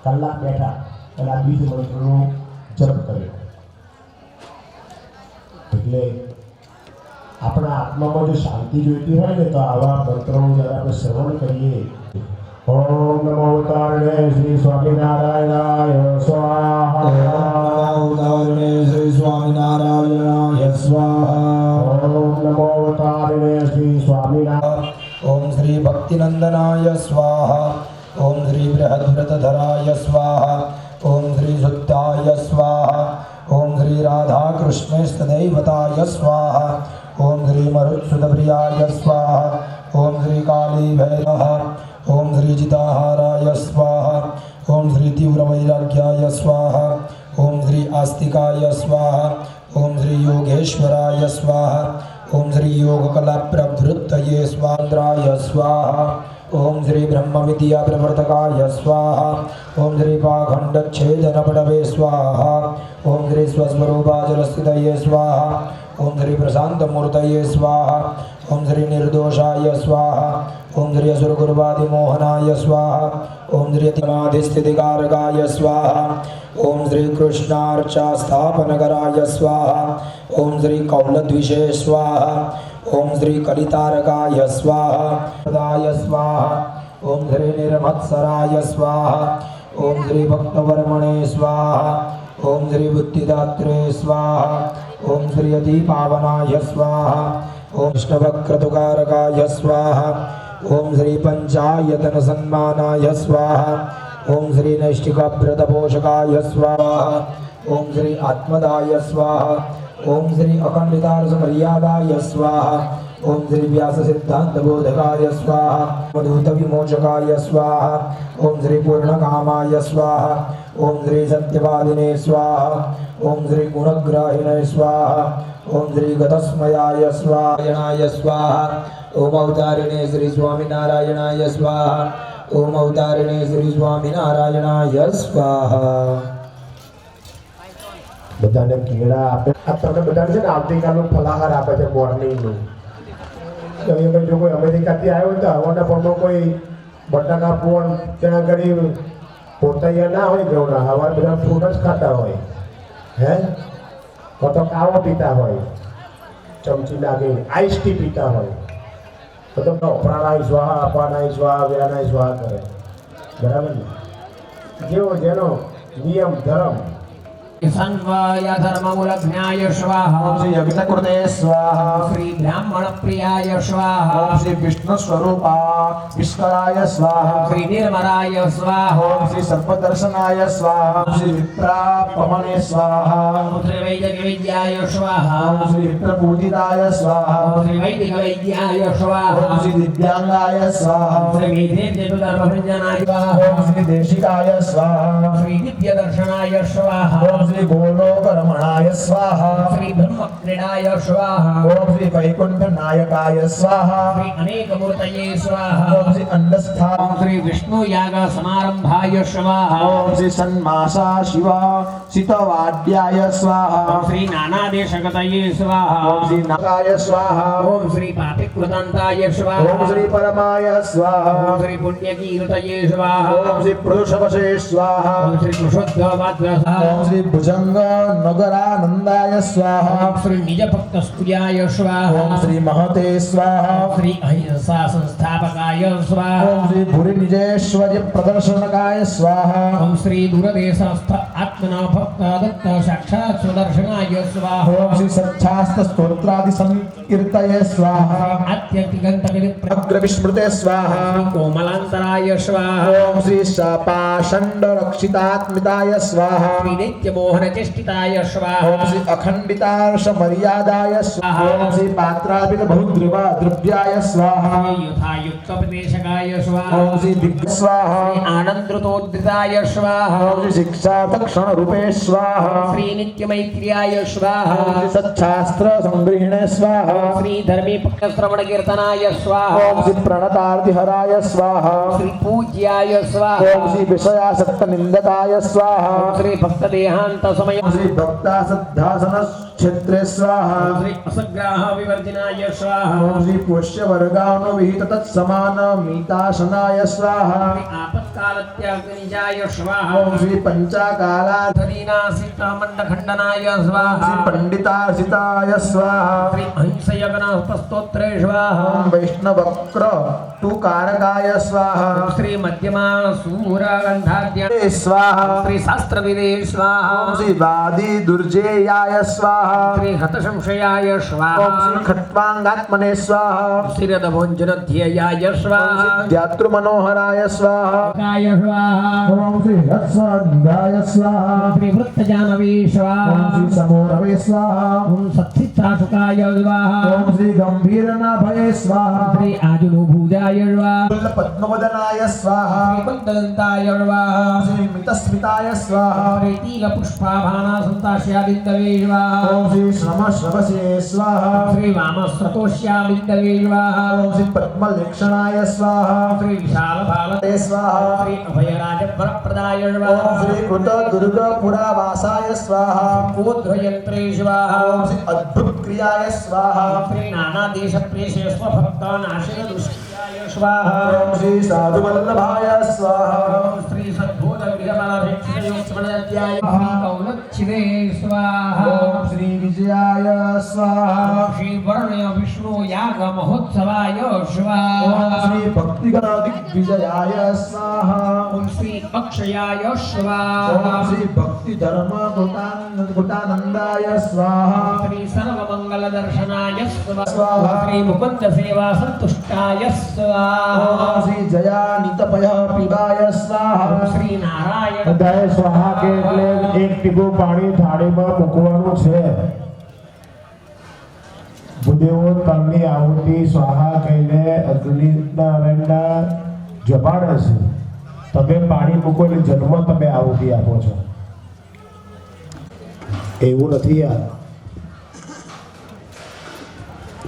કલાક બેઠા અને આ બીજ મંત્રનો જપ કર્યો એટલે આપણા આત્મામાં જો શાંતિ જોઈતી હોય ને તો આવા મંત્રોનું જ્યારે આપણે શ્રવણ કરીએ ઓમ નમો તારણે શ્રી સ્વામિનારાયણાય સ્વાહા ઉદાહરણે શ્રી સ્વામિનારાયણાય સ્વાહા ઓમ નમો તારણે શ્રી સ્વામિનારાયણ ओम श्री भक्तिनंदनाय स्वाहा ओम श्री बृहद्व्रतधराय स्वाहा ओम श्री शुद्धाय स्वाहा ओम श्री राधा कृष्णेस्तदैवताय स्वाहा ओम श्री मरुत्सुतप्रियाय स्वाहा ओम श्री काली भैरव ओम श्री जिताहाराय स्वाहा ओम श्री तीव्रवैराग्याय स्वाहा ओम श्री आस्तिकाय स्वाहा ओम श्री योगेश्वराय स्वाहा ओम श्री योगकला प्रवृत्तये स्वान्द्राय स्वाहा ओम श्री ब्रह्म विद्या प्रवर्तकाय स्वाहा ओम श्री पाखंडच्छेदनपटवे स्वाहा ओम श्री स्वस्वरूपाचलस्थितये स्वाहा ओम श्री प्रशांतमूर्तये स्वाहा ओम श्री निर्दोषाय स्वाहा ओम श्री असुरगुरुवादिमोहनाय स्वाहा ओम श्री समाधिस्थितिकारकाय स्वाहा ओम श्री कृष्णार्चास्थापनकराय स्वाहा ओम श्री कौलद्विषे स्वाहा ओम श्री कलितारकाय स्वाहा प्रदाय स्वाहा ओम श्री निर्मत्सराय स्वाहा ओम श्री भक्तवर्मणे स्वाहा ओम श्री बुद्धिदात्रे स्वाहा ओम श्री अतिपावनाय स्वाहा ओम कृष्णवक्रतुकारकाय स्वाहा ओम श्री पंचायतन सन्मानाय स्वाहा ओम श्री नैष्ठिकव्रतपोषकाय स्वाहा ओम श्री आत्मदाय स्वाहा ओम श्री अखंडितार्षमर्यादाय स्वाहा ओम श्री व्याससिद्धान्तबोधकाय स्वाहा अवधूतविमोचकाय स्वाहा ओम श्री पूर्णकामाय स्वाहा ओम श्री सत्यवादिने स्वाहा ओम श्री गुणग्राहिणे स्वाहा ओम श्री गतस्मयाय स्वाहाय स्वाहा ओम अवतारिणे श्री स्वामिनारायणाय स्वाहा ओम अवतारिणे श्री स्वामिनारायणाय स्वाहा બધાને કેળા આપે આ તમે બધાને છે ને આવતીકાલનું ફલાહાર આપે છે મોર્નિંગનું તો એ જો કોઈ અમેરિકાથી આવ્યો હોય તો હવાના પરમાં કોઈ બટાકા પોણ ત્યાં આગળ પોતાયા ના હોય ઘઉંના હવા બધા ફ્રૂટ જ ખાતા હોય હે તો કાવો પીતા હોય ચમચી લાગે આઈસ ટી પીતા હોય તો પ્રાણાય સ્વાહા અપાનાય સ્વાહા વ્યાનાય સ્વાહા કરે બરાબર ને જેવો જેનો નિયમ ધર્મ संवाय धर्ममूलज्ञाय स्वाहा ओम श्री यज्ञकृते स्वाहा श्री ब्राह्मण प्रियाय स्वाहा ओम श्री विष्णु स्वरूपा विष्कराय स्वाहा श्री निर्मलाय स्वाहा ओम श्री सर्पदर्शनाय स्वाहा ओम श्री विप्रापमने स्वाहा ओम श्री वैदिक वैद्याय स्वाहा ओम श्री विप्रपूजिताय स्वाहा ओम श्री वैदिक वैद्याय स्वाहा ओम श्री दिव्यांगाय स्वाहा श्री मेधेन्द्रधर्मभञ्जनाय स्वाहा ओम श्री देशिकाय स्वाहा श्री दिव्यदर्शनाय स्वाहा ओम श्री गोलोकरमणाय स्वाहा श्री ब्रह्मक्रीडाय स्वाहा ओम श्री वैकुंठ नायकाय स्वाहा श्री अनेकमूर्तये स्वाहा ओम श्री अंडस्था ओम श्री विष्णु याग समारंभाय स्वाहा ओम श्री सन्मासा शिवा सितवाद्याय स्वाहा ओम श्री नानादेशगतये स्वाहा ओम श्री नागाय स्वाहा ओम श्री पापिकृतान्ताय स्वाहा ओम श्री परमाय स्वाहा ओम श्री पुण्यकीर्तये स्वाहा ओम श्री पुरुषवशे स्वाहा ओम श्री कुशोद्भवाद्य स्वाहा ओम श्री भुजंग नगरानंदाय स्वाहा ओम श्री निजभक्तस्तुत्याय स्वाहा ओम श्री महते स्वाहा श्री अहिंसा संस्थापकाय स्वाहा ओम श्री भूरि निजेश्वर्य प्रदर्शनकाय स्वाहा ओम श्री दूरदेशस्थ आत्मना भक्त दत्त साक्षात् स्वदर्शनाय स्वाहा ओम श्री सच्छास्त स्तोत्रादि संकीर्तये स्वाहा आत्यन्तिकन्तविद अग्र विस्मृते स्वाहा कोमलान्तराय स्वाहा ओम श्री शापाषण्ड रक्षितात्मिताय स्वाहा श्री नित्यमोहनचेष्टिताय स्वाहा ओम श्री अखंडितार्ष मर्यादाय स्वाहा ओम श्री पात्रार्पित बहुद्रवा द्रव्याय स्वाहा युक्तोपदेशकाय स्वाहा ओम श्री दिग् स्वाहा आनंदृतोद्रिताय स्वाहा ओम श्री शिक्षार्थ क्षण रूपे स्वाहा श्री नित्यमैत्र्याय स्वाहा ओम श्री सच्छास्त्र संग्रहिणे स्वाहा श्री धर्मी श्रवण कीर्तनाय स्वाहा ओम श्री प्रणतार्ति हराय स्वाहा श्री पूज्याय स्वाहा ओम श्री विषयासक्त निंदकाय स्वाहा श्री भक्त देहांत समय ओम श्री भक्तासद्धासन क्षेत्रे स्वाहा श्री असग्राह विवर्जिनाय स्वाहा ओम श्री पुष्य वर्गानुविहित तत्समान मीताशनाय स्वाहा आपत्कालत्याग्निजाय स्वाहा ओम श्री पंचाकालात् धरीनासितमण्डखण्डनाय स्वाहा श्री पंडितार्चिताय स्वाहा श्री अहिंसयगणस्तोत्रे स्वाहा ओम वैष्णवक्र तु कारकाय स्वाहा श्री मध्यमा सूरगंधाद्य स्वाहा श्री शास्त्रविदे स्वाहा ओम श्री वादी दुर्जेयाय स्वाहा स्वाहा श्री हतसंशयाय ओम स्वाहा श्री खट्वांगात्मने स्वाहा श्रीरदभोञ्जनध्ययाय स्वाहा ध्यातृ मनोहराय स्वाहा काय स्वाहा ओम श्री रत्संगाय स्वाहा श्री वृत्तजानवी स्वाहा ओम श्री समोरवे स्वाहा ओम सत्सिद्धासुकाय स्वाहा ओम श्री गंभीरनाभये स्वाहा श्री आजुनुभुजाय स्वाहा पद्मवदनाय स्वाहा श्री कुन्ददन्ताय स्वाहा श्री मितस्मिताय स्वाहा श्री तीलपुष्पाभानासन्तास्यादिन्दवे स्वाहा ओम श्री श्रमश्रवसे स्वाहा श्री वामस्रतोष्यादिन्दवे स्वाहा ओम श्री पद्मलेक्षणाय स्वाहा श्री विशालभालते स्वाहा श्री अभयराजवरप्रदाय ओम स्वाहा श्री कृत दुर्ग पुरावासाय स्वाहा कोद्रयन्त्रे स्वाहा ओम श्री अद्भुत क्रियाय स्वाहा श्री नानादेशप्रेषे स्वभक्तानाशय दुष्क्रियाय स्वाहा ओम श्री साधु वल्लभाय स्वाहा श्री सद्भूतविरमणभिक्षयोत्सवनद्याय श्री कौलच्छिदे स्वाहा ओम श्री विजयाय स्वाहा श्री वर्णय विष्णु याग महोत्सवाय स्वाहा ओम श्री भक्तिगण दिग्विजयाय स्वाहा ओम श्री अक्षयाय स्वाहा ओम श्री भक्ति धर्म गुटानंदाय स्वाहा श्री सर्वमंगल दर्शनाय स्वाहा। स्वाहा श्री मुकुंद सेवा संतुष्टाय स्वाहा ओम श्री जयानित भय पिबाय स्वाहा श्री नारायण બધાએ સ્વાહા કે એટલે એક ટીપું પાણી થાળીમાં મૂકવાનું છે. ભૂદેવો તલની આહુતિ સ્વાહા કહીને અગ્નિનારાયણના જપાડે છે. તમે પાણી મૂકો એટલે જન્મ તમે આહુતિ આપો છો. એવું નથી યાર.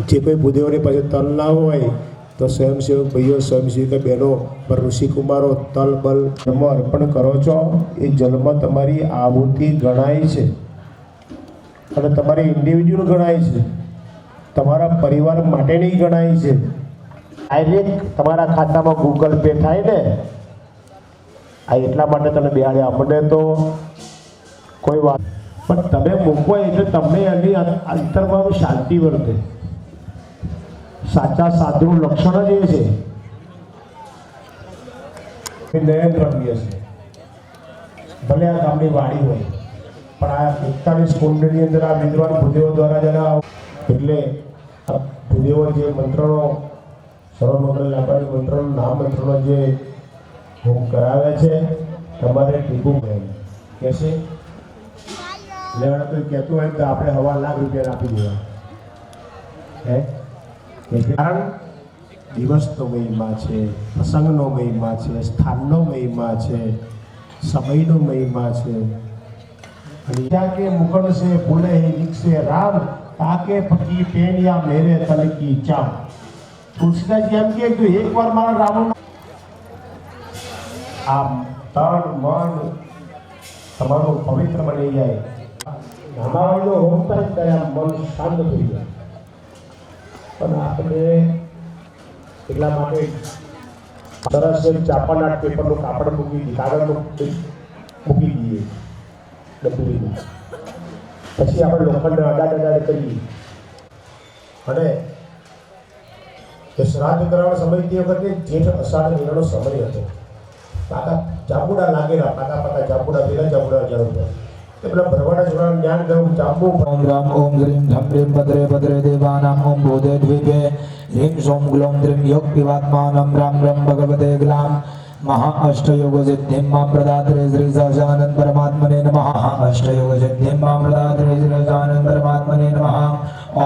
જે કોઈ ભૂદેવોની પાસે તલ ના હોય તો સ્વયંસેવક ભાઈઓ સ્વયંસેવિકા બહેનો પર ઋષિકુમારો તલ બલ જન્મ અર્પણ કરો છો એ જન્મ તમારી આહુતિ ગણાય છે અને તમારી ઇન્ડિવિજ્યુઅલ ગણાય છે, તમારા પરિવાર માટેની ગણાય છે. ડાયરેક્ટ તમારા ખાતામાં ગૂગલ પે થાય ને, આ એટલા માટે તમે બેહાડ્યા. અમને તો કોઈ વાત પણ તમે મૂકો એટલે તમને એની અંતરમાં શાંતિ વર્તે. સાચા સાધુનું લક્ષણ જ એ છે નયન રમ્ય છે. ભલે આ ગામની વાડી હોય પણ આ 41 કુંડની અંદર આ વિદ્વાન ભૂદેવો દ્વારા જરા એટલે આ ભૂદેવો જે મંત્રનો સર્વમંગલ લાભની મંત્રનો નામ મંત્રનો જે હોમ કરાવે છે તમારે ટીપું કહે કે છે લેવડ કોઈ કહેતું હોય તો આપણે ₹1 લાખ આપી દેવા. હે કારણ દિવસનો મહિમા છે, પ્રસંગનો મહિમા છે, સ્થાનનો મહિમા છે, સમયનો મહિમા છે. અને ત્યાં કે મુકણ સે બોલે નિકસે રામ તાકે ફકી પેનિયા મેરે તલ કી ચામ. તુલસીદાસજી એમ કે એકવાર મારા રામનું આમ તન મન તમારું પવિત્ર બની જાય. નામાવાળીનો હોમ થાય ત્યારે આમ મન શાંત થઈ જાય. પણ આપણે એટલા માટે સરસ ચાપાના પેપરનું કાપડ મૂકી દઈએ, કાગળ મૂકી દઈએ ડબલીમાં. પછી આપણે લોખંડને અડાડ કરીએ અને એ શ્રાદ્ધ કરવાનો સમય તે વખતે જેઠ અષાઢ મહિનાનો સમય હતો. પાકા જાંબુડા લાગેલા, પાકા જાંબુડા પેલા જાંબુડા જરૂર તે પેલા ભરવાડા જોડાનું જ્ઞાન ગયું જાંબુ. ओम राम ओम ह्रीं धम ह्रीं भद्रे भद्रे देवानां ओम बोधे द्वीपे ह्रीं सोम ग्लौं द्रीं योग पिवात्मानं राम रं भगवते ग्लां महा अष्टयोग सिद्धिं मां प्रदात्रे श्री सहजानंद परमात्मने नमः. अष्टयोग सिद्धिं मां प्रदात्रे श्री सहजानंद परमात्मने नमः.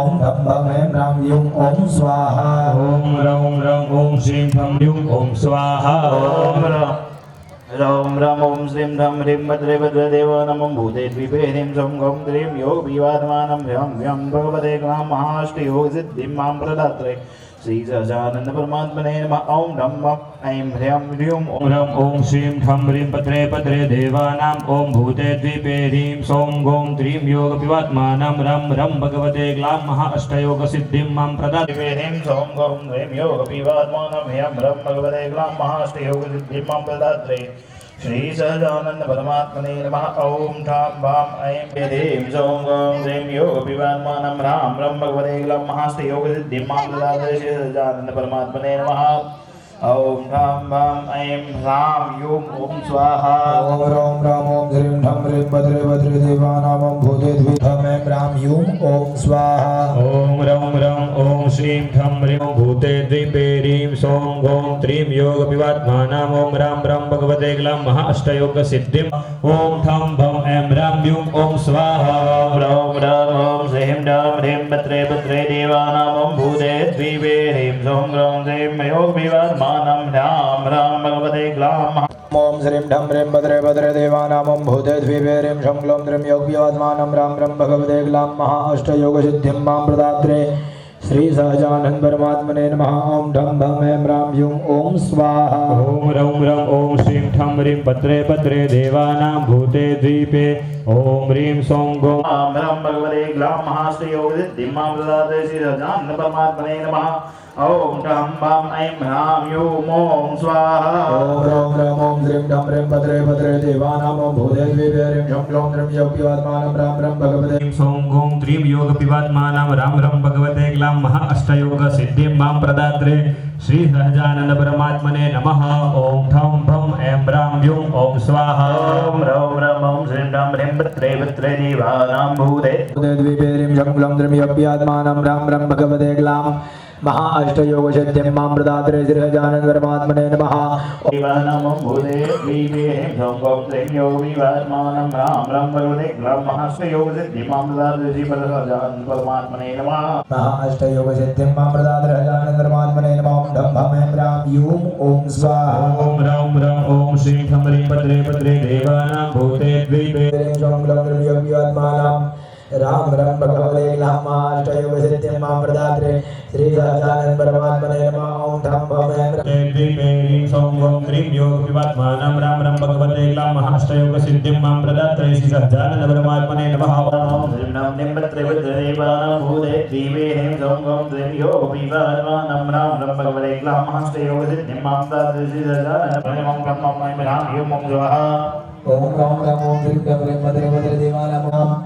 ओम धम भम ऐं राम यूं ओम स्वाहा. ओम रं रं ओम श्रीं ह्रं ह्रीं ओम स्वाहा. ओम रं रं ओम श्रीं ह्रं ह्रीं भद्रे भद्रे देव नमो भूते द्वीपे ह्रीं सों गं द्रीं योग विवादमानं ह्यं ह्यं भगवते ग्लां महाष्टयोग सिद्धिं मां प्रदात्रे श्री सहजानंद परमात्मने नमः. ओम नम ऐं ह्रीं ह्रीं ओम रं ओम श्रीं ह्रं ह्रीं भद्रे भद्रे देवानां ओम भूते द्वीपे ह्रीं सों गों द्रीं योग विवादमानं रं रं भगवते ग्लां महाष्टयोग सिद्धिं मां प्रदात्रे ह्रीं सों गं द्रीं योग विवादमानं ह्यं रं भगवते ग्लां महाष्टयोग सिद्धिं मां प्रदात्रे श्री सहजानंद परमात्मने नमः. ओम ठां भां ऐं ह्रीं सों गं द्रीं योग विवादमानं राम रं भगवते ग्लां महाष्टयोग सिद्धिं मां प्रदात्रे श्री सहजानंद परमात्मने नमः. ॐ ठं भं ऐं ह्रां ह्यूं ॐ स्वाहा ॐ रौं रं ॐ ह्रीं ठं ह्रीं भद्रे भद्रे देवानामं भूते द्विठं ऐं ह्रां ह्यूं ॐ स्वाहा ॐ रं रं ॐ श्रीं ठं ह्रीं भूते द्वीपे ह्रीं सौं गौं त्रीं योगपिवात्मानाम् ॐ रां रं भगवते ग्लां महाअष्टयोगसिद्धिम् ॐ ठं भं ऐं ह्रां ह्यूं ॐ स्वाहा रं रं ॐ श्रीं ठं ह्रीं भद्रे भद्रे देवानामं भूते द्वीपे ह्रीं सौं गौं त्रीं योगपिवात्मानाम् रां रं भगवते ग्लां ॐ श्रीं ठं ह्रीं भद्रे भद्रे देवानामं भूते द्विपे ह्रीं शं क्लं त्रीं योगव्यवात्मानं रां रं भगवते ग्लां महाअष्टयोगसिद्धिं मां प्रदात्रे श्री सहजानंद परमात्मने नमः ॐ ठं भं ऐं ह्रां ह्यूं ॐ स्वाहा ॐ रं रं ॐ श्रीं ठं ह्रीं भद्रे भद्रे देवानां भूते द्वीपे ॐ ह्रीं सौं गौं रं भगवते ग्लां महाअष्टयोगसिद्धिं मां प्रदात्रे श्री सहजानंद परमात्मने नमः ॐ ठं भं ऐं ह्रां ह्यूं ॐ स्वाहा ॐ रं रं ॐ श्रीं ठं ह्रीं भद्रे भद्रे देवानामं भूते द्विपे ह्रीं शं क्लं त्रीं योगव्यवात्मानं रां रं भगवते सौं गौं त्रीं योगपिवात्मानां रां रं भगवते ग्लां महाअष्टयोगसिद्धिं मां प्रदात्रे श्री सहजानंद परमात्मने नमः ॐ ठं भं ऐं ह्रां ह्यूं ॐ स्वाहा ॐ रं रं ॐ श्रीं ठं ह्रीं भद्रे भद्रे देवानां भूते द्विपे ह्रीं शं क्लं त्रीं योगव्यवात्मानं रां रं भगवते ग्लां महाअष्टयोगसिद्धिं मां प्रदात्रे श्री सहजानंद परमात्मने नमः देवानां भूते द्वीपे ह्रीं सौं गौं त्रीं योगपिवात्मानां रां रं भगवते ग्लां महाअष्टयोगसिद्धिं मां प्रदात्रे श्री सहजानंद परमात्मने नमः महाअष्टयोगसिद्धिं मां प्रदात्रे सहजानंद परमात्मने नमः ॐ ठं भं ऐं ह्रां ह्यूं ॐ स्वाहा ॐ रं रं ॐ श्रीं ठं ह्रीं भद्रे भद्रे देवानां भूते द्वीपे ह्रीं शं क्लं त्रीं योगव्यवात्मानं रां रं भगवते ग्लां महाअष्टयोगसिद्धिं मां प्रदात्रे श्री सहजानंद परमात्मने नमः ॐ ठं भं ऐं ह्रां द्वीपे ह्रीं सौं गौं त्रीं योगपिवात्मानां रां रं भगवते ग्लां महाअष्टयोगसिद्धिं मां प्रदात्रे श्री सहजानंद परमात्मने नमः ॐ श्रीं ठं ह्रीं भद्रे भद्रे देवानां भूते द्वीपे ह्रीं सौं गौं त्रीं योगपिवात्मानां रां रं भगवते ग्लां महाअष्टयोगसिद्धिं मां प्रदात्रे श्री सहजानंद परमात्मने नमः ॐ ह्रां ह्यूं ॐ स्वाहा ॐ रं रं ॐ श्रीं ठं ह्रीं भद्रे भद्रे देवानामं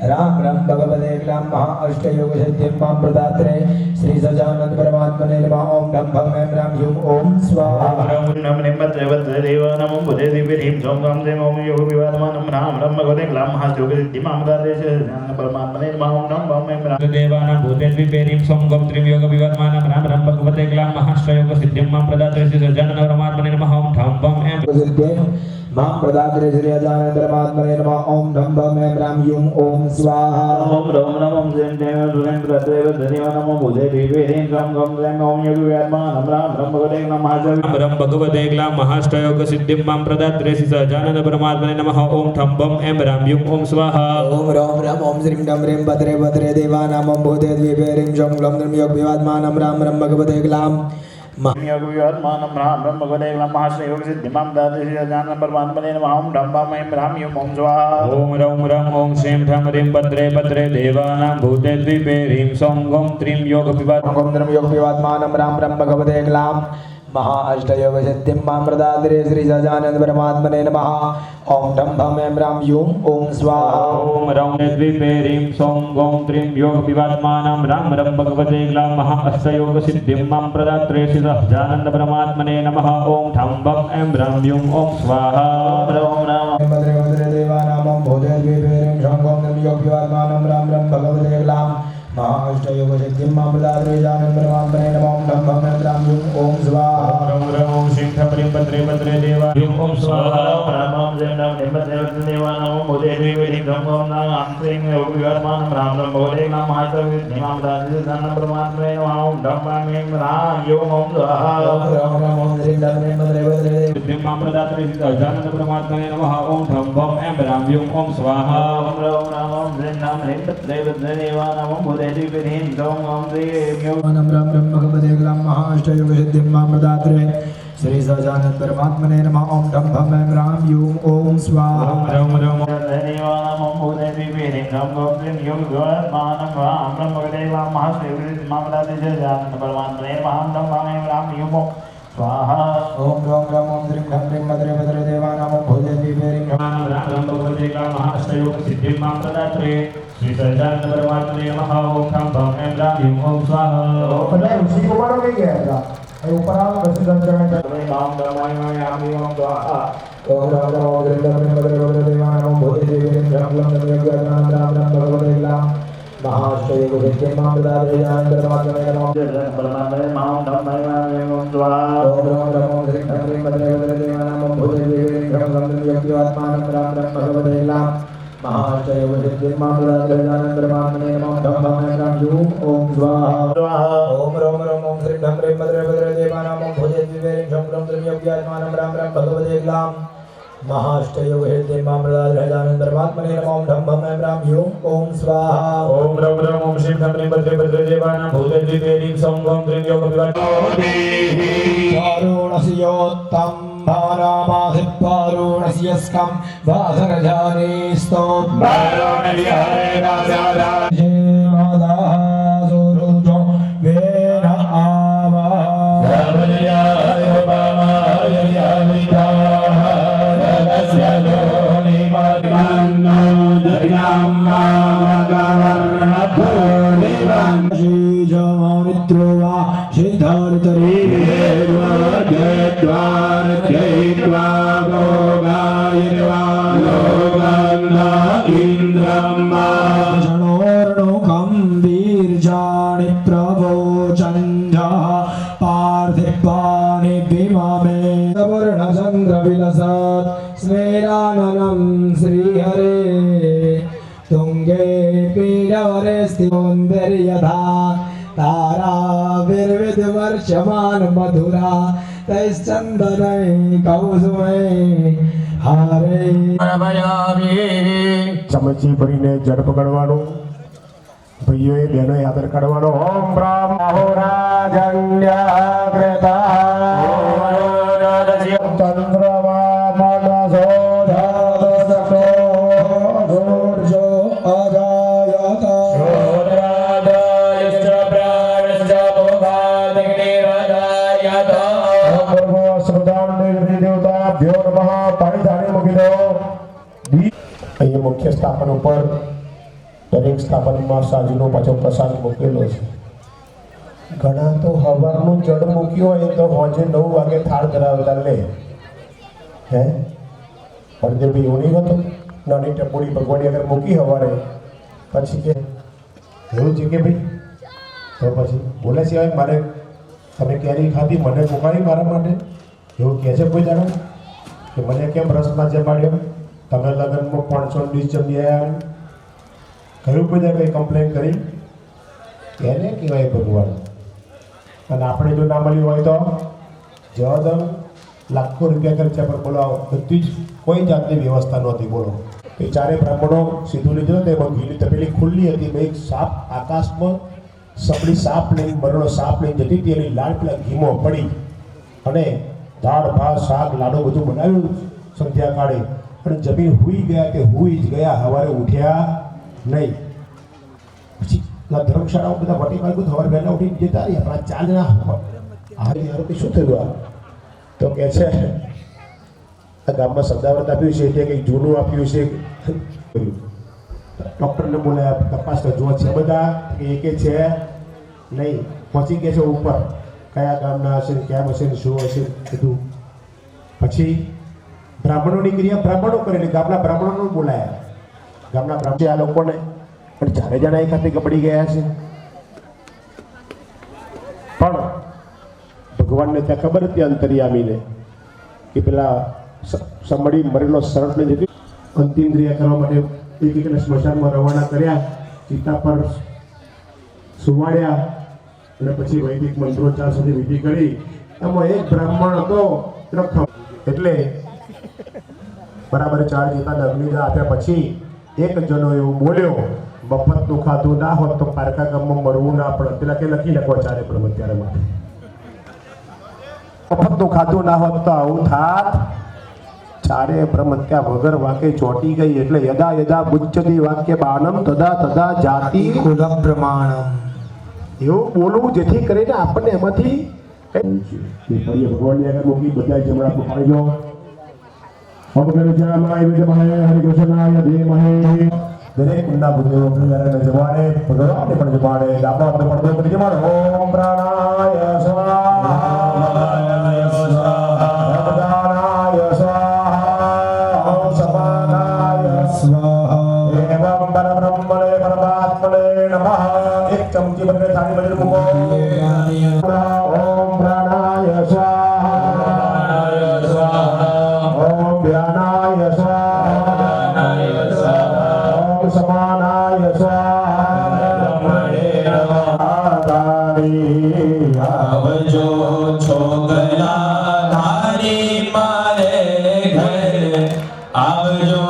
रां रं भगवते ग्लां महाअष्टयोगसिद्धिं मां प्रदात्रे श्री सहजानंद परमात्मने नमः ॐ ठं भं ऐं ह्रां ह्यूं ॐ स्वाहा रं ह्रीं भद्रे भद्रे देवानां भूते द्वीपे ह्रीं सौं गौं त्रीं योगपिवात्मानां रां रं भगवते ग्लां महाअष्टयोगसिद्धिं मां प्रदात्रे श्री सहजानंद परमात्मने नमः ॐ ठं भं ऐं ह्रां देवानां भूते द्वीपे ह्रीं सौं गौं त्रीं योगपिवात्मानां रां रं भगवते ग्लां महाअष्टयोगसिद्धिं मां प्रदात्रे श्री सहजानंद परमात्मने नमः ॐ ठं भं ऐं सिद्धिं मां प्रदात्रे श्री सहजानंद परमात्मने नमः ॐ ठं भं ऐं ह्रां ह्यूं ॐ स्वाहा ॐ रं रं ॐ श्रीं ठं ह्रीं भद्रे भद्रे देवानां भूते द्वीपे ह्रीं सौं गौं त्रीं योगपिवात्मानां रां रं भगवते ग्लां महाअष्टयोगसिद्धिं मां प्रदात्रे श्री सहजानंद परमात्मने नमः ॐ ठं भं ऐं ह्रां ह्यूं ॐ स्वाहा ॐ रं रं ॐ श्रीं ठं ह्रीं भद्रे भद्रे देवानामं भूते द्विपे ह्रीं शं क्लं त्रीं योगव्यवात्मानं रां रं भगवते ग्लां योगविवात्मानं रां रं भगवते ग्लां महाअष्टयोगसिद्धिं मां प्रदात्रे श्री सहजानंद परमात्मने नमः ॐ ठं भं ऐं ह्रां ह्यूं ॐ स्वाहा ॐ रं रं ॐ श्रीं ठं ह्रीं भद्रे भद्रे देवानां भूते द्वीपे ह्रीं सौं गौं त्रीं योगव्यवात्मानं रां रं भगवते ग्लां महाअष्टयोगसिद्धिं मां प्रदात्रे श्री सहजानंद परमात्मने नमः ॐ ठं भं ऐं ह्रां ह्यूं ॐ स्वाहा ॐ रं द्वीपे ह्रीं सौं गौं त्रीं योगपिवात्मानां रां रं भगवते ग्लां महाअष्टयोगसिद्धिं मां प्रदात्रे श्री सहजानंद परमात्मने नमः ॐ ठं भं ऐं ह्रां ह्यूं ॐ स्वाहा भद्रे भद्रे देवानामं भूते द्विपे ह्रीं शं क्लं त्रीं योगव्यवात्मानं रां रं भगवते ग्लां महाअष्टयोगसिद्धिं मां प्रदात्रे सहजानंद परमात्मने नमः ॐ ठं भं ऐं ह्रां ह्यूं ॐ स्वाहा रं रं ॐ श्रीं ठं ह्रीं भद्रे भद्रे देवानां ॐ स्वाहा ॐ श्रीं ठं ह्रीं भद्रे भद्रे देवानां भूते द्वीपे ह्रीं सौं गौं त्रीं योगपिवात्मानां रां रं भगवते ग्लां महाअष्टयोगसिद्धिं मां प्रदात्रे श्री सहजानंद परमात्मने नमः ॐ ठं भं ऐं ह्रां ह्यूं ॐ स्वाहा ॐ रं रं ॐ श्रीं ठं ह्रीं भद्रे भद्रे सिद्धिं मां प्रदात्रे श्री सहजानंद परमात्मने नमः ॐ ठं भं ऐं ह्रां ह्यूं ॐ स्वाहा ॐ रं रं ॐ श्रीं ठं ह्रीं भद्रे भद्रे देवानां भूते द्वीपे ह्रीं सौं गौं त्रीं रां रं भगवते ग्लां महाअष्टयोगसिद्धिं मां प्रदात्रे श्री सहजानंद परमात्मने नमः ॐ ठं भं ऐं ह्रां ह्यूं ॐ स्वाहा रं रं देवानां भूते द्वीपे ह्रीं सौं गौं त्रीं योगपिवात्मानां रां रं भगवते ग्लां महाअष्टयोगसिद्धिं मां प्रदात्रे श्री सहजानंद परमात्मने नमः ॐ ठं भं ऐं ह्रां ह्यूं ॐ स्वाहा ॐ रं रं ॐ श्रीं ठं ह्रीं भद्रे भद्रे देवानामं भूते द्विपे ह्रीं शं रां रं भगवते ग्लां महाअष्टयोगसिद्धिं मां प्रदात्रे श्री सहजानंद परमात्मने नमः ॐ ठं भं ऐं ह्रां ह्यूं ॐ स्वाहा બધા ઋષિ કુમારો કઈ ગયા હતા ઉપરાંત પછી સંચરણ કરે. મામ ધર્માયામિ ઓમ સ્વાહા ઓમ રામ રામ દેવાનમ ભૂદેવી રામ રામ રામ રામ ભગવતે રામ મહાશ્રેય ગુરુજ્ય મામદાદયાન ધર્માત્મને નમઃ. પરમાત્મા મામ ધર્માયામિ ઓમ સ્વાહા ઓમ રામ રામ દેવાનમ ભૂદેવી રામ રામ રામ ભગવતે રામ મહાશ્રેય ગુરુજ્ય મામદાદયાન ધર્માત્મને નમઃ. ધમ્માય રામ જુમ ઓમ સ્વાહા. ઓમ રામ રામ ઓમ શ્રી ધમ રે ભદ્રે ભદ્રે દેવાનામ ભૂદેવી રામ રામ યોગ્યાત્માનમ રામ રામ ભગવતે રામ મહાષ્ટય હૃદય મામલાદાન ધર્માત્મને નમઃ. ધમ્માય રામ યોમ ઓમ સ્વાહા. ઓમ રામ રામ ઓમ શ્રી ધમ રે ભદ્રે ભદ્રે દેવાનામ ભૂદેવી સંગમ ત્રિયોગ વારુણસ્યોત્તમ ભારામાધિ વારુણસ્યસ્કમ વાસરજાની સ્તોમ જે માદા સુરુજો વેન આવા स्मेराननं श्रीहरे तुंगे पीडवरे स्थिरयथा ताराविर्विद्वर्षमान मधुरा तैश्चन्दनै कौसुमे हारे. ચમચી ભરીને જળ પકડવાનું, ભાઈઓએ બહેનોએ આદર કાઢવાનો. ઓમ બ્રહ્મ ચંદ્રમા મનસો ધાતો સૂર્યો અજાયત અહીંયા મુખ્ય સ્થાપન ઉપર દરેક સ્થાપનમાં સાંજનો પાછો પ્રસાદ મૂકેલો છે. ઘણા તો હવારનું જળ મૂક્યું હોય તો હોજે 9 વાગે થાળ ધરાવતા લે હે હરદેવભાઈ એવું નહીં હતું. નાની ટપોડી ભગવાડી અગર મૂકી હવારે પછી કે એવું છે કે ભાઈ તો પછી બોલે છે હવે મારે તમે કેરી ખાધી મને મુકાવી મારા માટે એવું કહે છે કોઈ જાણે કે મને કેમ રસમાં જમાડ્યો તમે લગ્નમાં 500 ડીશ જમી આવ્યા કયું કોઈ કંઈ કમ્પ્લેન કરી એને કહેવાય ભગવાન. અને આપણે જો ના મળ્યું હોય તો જવાદમ લાખો રૂપિયા ખર્ચા પર બોલો બધી જ કોઈ જાતની વ્યવસ્થા નહોતી. બોલો એ ચારે બ્રાહ્મણો સીધું લીધું તો એમાં ઘીની તપેલી ખુલ્લી હતી. ભાઈ સાપ આકાશમાં સપડી સાપ લઈને મરણો સાપ લઈને જતી હતી એની લાડ પેલા ઘીમાં પડી અને દાળ ભાત શાક લાડુ બધું બનાવ્યું સંધ્યાકાળે અને જમીન હુઈ ગયા કે હુઈ જ ગયા. સવારે ઉઠ્યા નહીં. પછી ધર્મશાળાઓ બધા વટી વાગ્યું સવારે વહેલા ઉઠીને જતા રહ્યા. પણ 4 જણા આરોપી શું થયું આ તો કે છે આ ગામમાં શબ્દાવર્ત આપ્યું છે એટલે કંઈક જૂનું આપ્યું છે. ડૉક્ટરને બોલાયા તપાસ કરજો છે બધા એકે છે નહીં. પહોંચી ગયા છે ઉપર કયા ગામના હશે ક્યાં હશે ને શું હશે બધું. પછી બ્રાહ્મણોની ક્રિયા બ્રાહ્મણો કરેલી ગામના બ્રાહ્મણોને બોલાયા. ગામના બ્રાહ્મણ આ લોકોને પણ 4 જણા એક ખાતે ગબડી ગયા છે. પણ ભગવાનને ત્યાં ખબર હતી અંતર્યામીને કે પેલા સમડી મરેલો શરણને જતી અંતિમ ક્રિયા કરવા માટે એકને સ્મશાનમાં રવાના કર્યા. ચિતા પર સુવાડ્યા અને પછી વૈદિક મંત્રોચ્ચાર સુધી વિધિ કરી. એમાં એક બ્રાહ્મણ હતો એટલે બરાબર 4 ચિતાને અગ્નિદાન આપ્યા. પછી એક જણો એવું બોલ્યો મફતનું ખાધું ના હોત તો પારકા ગામમાં મરવું ના પડે. પેલા કે લખી નાખો ચારે બ્રહ્મ અત્યારે માટે મફતનું ખાધું ના હોત તો આવું થાત. ચારે બ્રહ્મ ત્યાં વગર વાકે ચોટી ગઈ. એટલે યદા યદા બુચ્ચતી વાક્ય બાણમ તદા તદા જાતિ કુલમ પ્રમાણમ. એવું બોલવું જેથી કરીને આપણને એમાંથી ભગવાનની આગળ મૂકી બધા જમણા પકડી લો. દરેક ઊંડા બુદ્ધિઓ જમાડે ભગવાનને પણ જમાડે. આપણા પડદો કરી જમાડો. ઓમ પ્રાણાય સ્વાહા. ઊંચી પકડે થાળી બાજુ મૂકો ઓમ પ્રાણાય સ્વાહા ઓમ ધ્યાનાય સ્વાહા ઓમ સમાનાય સ્વાહા આવજો છોકરા ધારી મારે ઘરે આવજો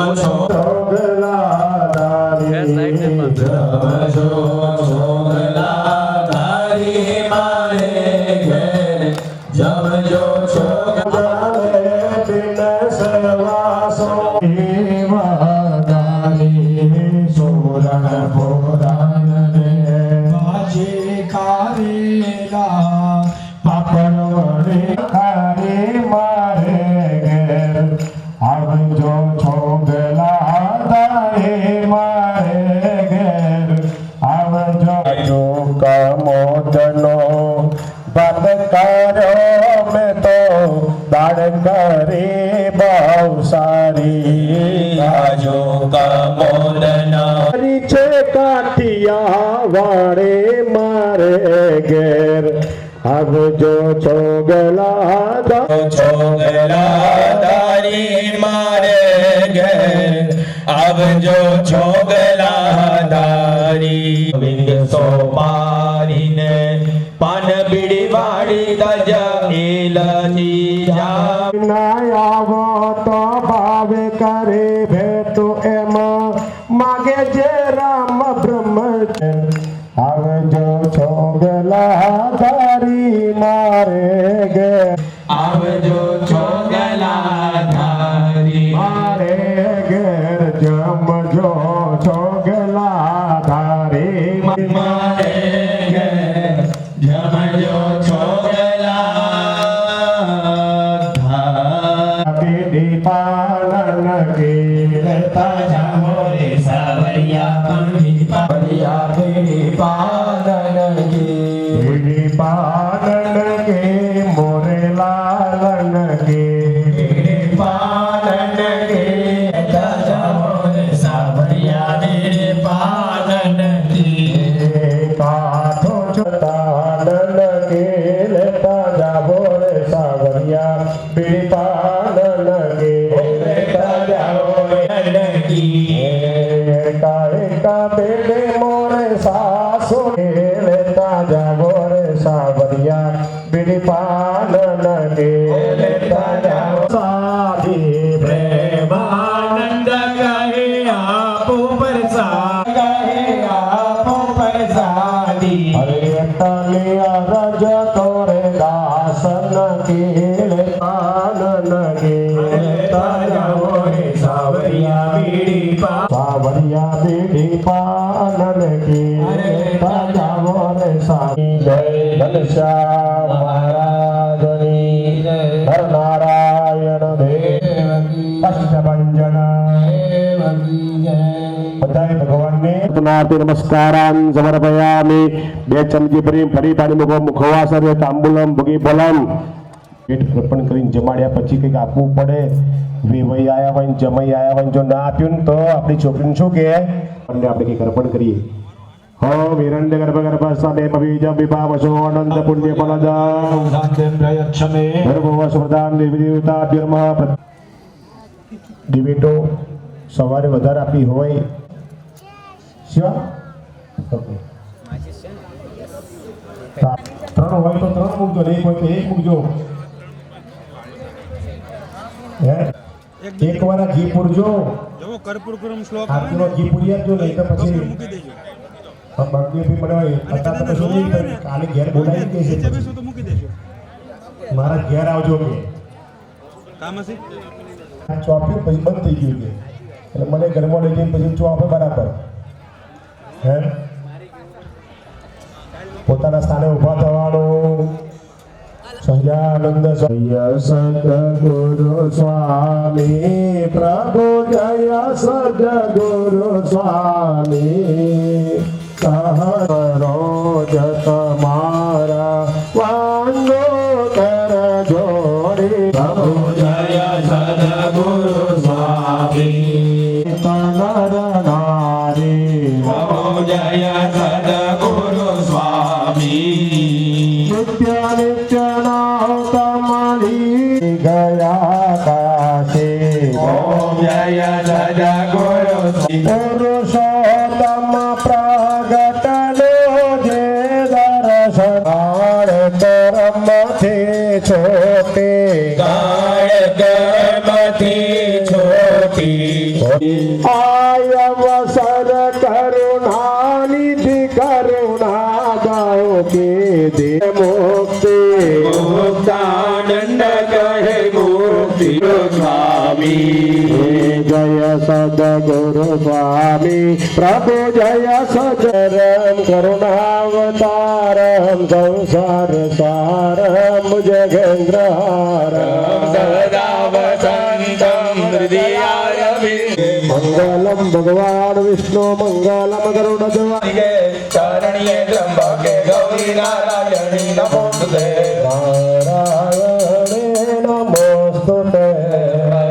વાડે મારે ઘેર આવજો છોગલા દારી મારે ઘેર આવજો છોગલા દારી સોમારીને પાન બીડી વાળી દજ એલની જા આવો તો ભાવે કરે ભેટો એમાં માગે જે રામ બ્રહ્મ આવજો છોગલા ધારી મારે ઘેર આવજો છોગલા ધારી મારે ઘેર જમજો છોગલા ધારી મારે ઘેર જમજો છોગલા ધારી પાલન કે લેતા જામો રે સાવરિયા પાલન કે મોરે લાલન કે પાલન કે સાવરિયા પાલન કે કાઠો છતાલન કે લેતા જાવો રે સાવરિયા બીડી પાલન કે લેતા જાવો રે કાળે બેડે મોરે સાસુ લેતા જાવો રે સાવરિયા બીડી પાલન કે લેતા જાવો સાધી પ્રેમાનંદ કહે આપો પ્રસાદી અરે તલિયા રજ તોરે દાસન કે પાલન કે લેતા જાવો રે સાવરિયા બીડી સાવરિયા બીડી પાલન કે લેતા જાવો રે સાવરી જય ઘનશ્યામ મહારાજની હર નારાયણ દેવ અષ્ટભંજન બધાય ભગવાનને નાતે નમસ્કારાન સમર્પયામિ બે ચમચી ભરી ફરી પાણી મુખવાસર તાંબુલમ ભગી ફલમ પેટ અર્પણ કરીને જમાડ્યા પછી કંઈક આપવું પડે વેવાઈ આયા હોય ને જમાઈ આયા હોય જો ના આપ્યું ને તો આપણી છોકરીને શું કહે આપણે કંઈક અર્પણ કરીએ ઓમ હિરણ્ય ગર્ભ ગર્ભ સ્વામે પવિજ વિભાવશો અનંત પુણ્ય ફલદમ શાંતિમ્રયક્ષમે ભર્ગો સુપ્રદાન દેવદેવતા ધર્મ દિવેટો સવારે વધારે આપી હોય શિવા ઓકે ત્રણ હોય તો ત્રણ મૂકજો એક હોય તો એક મૂકજો એક વાર ઘી પૂરજો જો કર્પૂરમ શ્લોક આરતીનો ઘી પૂરી આપજો નહીં તો પછી મૂકી દેજો બાકી બી મને અત્યારે તમે શું નહીં કરી કાલે ઘેર બોલાવી કે છે તો મૂકી દેજો મારા ઘેર આવજો કે કામ હશે આ ચોપી પછી બંધ થઈ ગયું કે એટલે મને ઘરમાં લઈ જઈને પછી ચોપે બરાબર હે પોતાના સ્થાને ઊભા થવાનું સહજાનંદ સદગુરુ સ્વામી પ્રભુ જય સદગુરુ સ્વામી સહરોજ તમારા વાંગો કર જોડી પ્રભુ જય સદગુરુ સ્વામી નર નારી પ્રભુ જય સદગુરુ સ્વામી આકાશે ઓમ જય સદગુરુ પુરુષોત્તમ પ્રગટનો જે દર્શન કરમથી છોટે ગાયકમાંથી છોટી આય અવસર કરુણાનિધિ કરુણા ગાઓ કે દે મુક્તિ મુક્તાનંદ કહે મુક્તિ સ્વામી જય સદગુરુ સ્વામી પ્રભુ જય સદરમ કરુણાવતારમ સંસાર સારમ જગેન્દ્રહારમ સદા વસંતમ હૃદયાય મંગલમ ભગવાન વિષ્ણુ મંગલમ ગરુડધ્વજ ચરણીય ત્રંબકે ગૌરી નારાયણી નમોસ્તુતે નારાયણે નમોસ્તુતે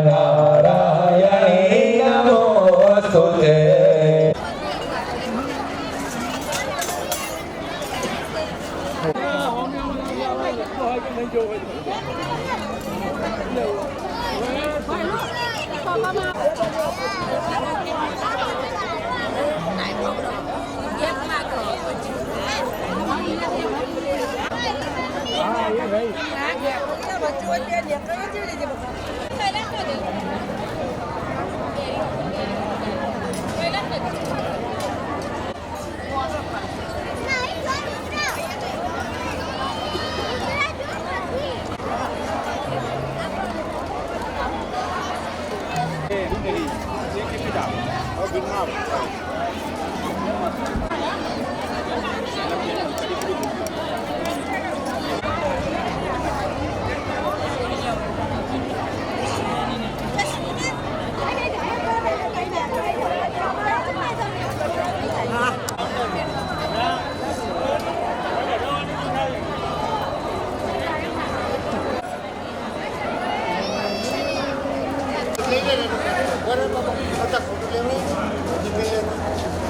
નારાયણી નમોસ્તુતે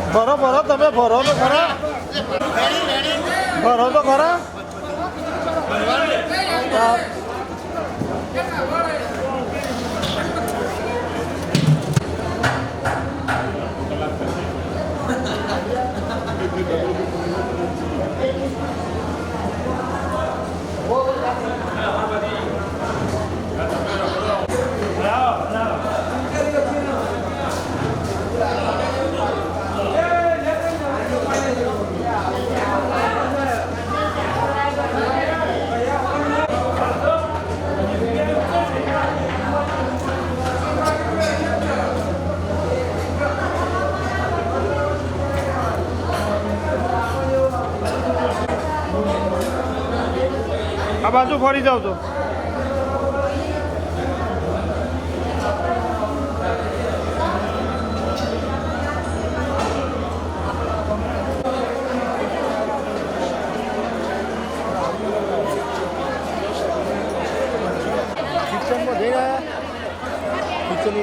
ભરો ભરો તમે ભરો તો ખરા ભરો તો ખરા આ બાજુ ફરી જાવ તો કિચનમાં જઈ રહ્યા કિચન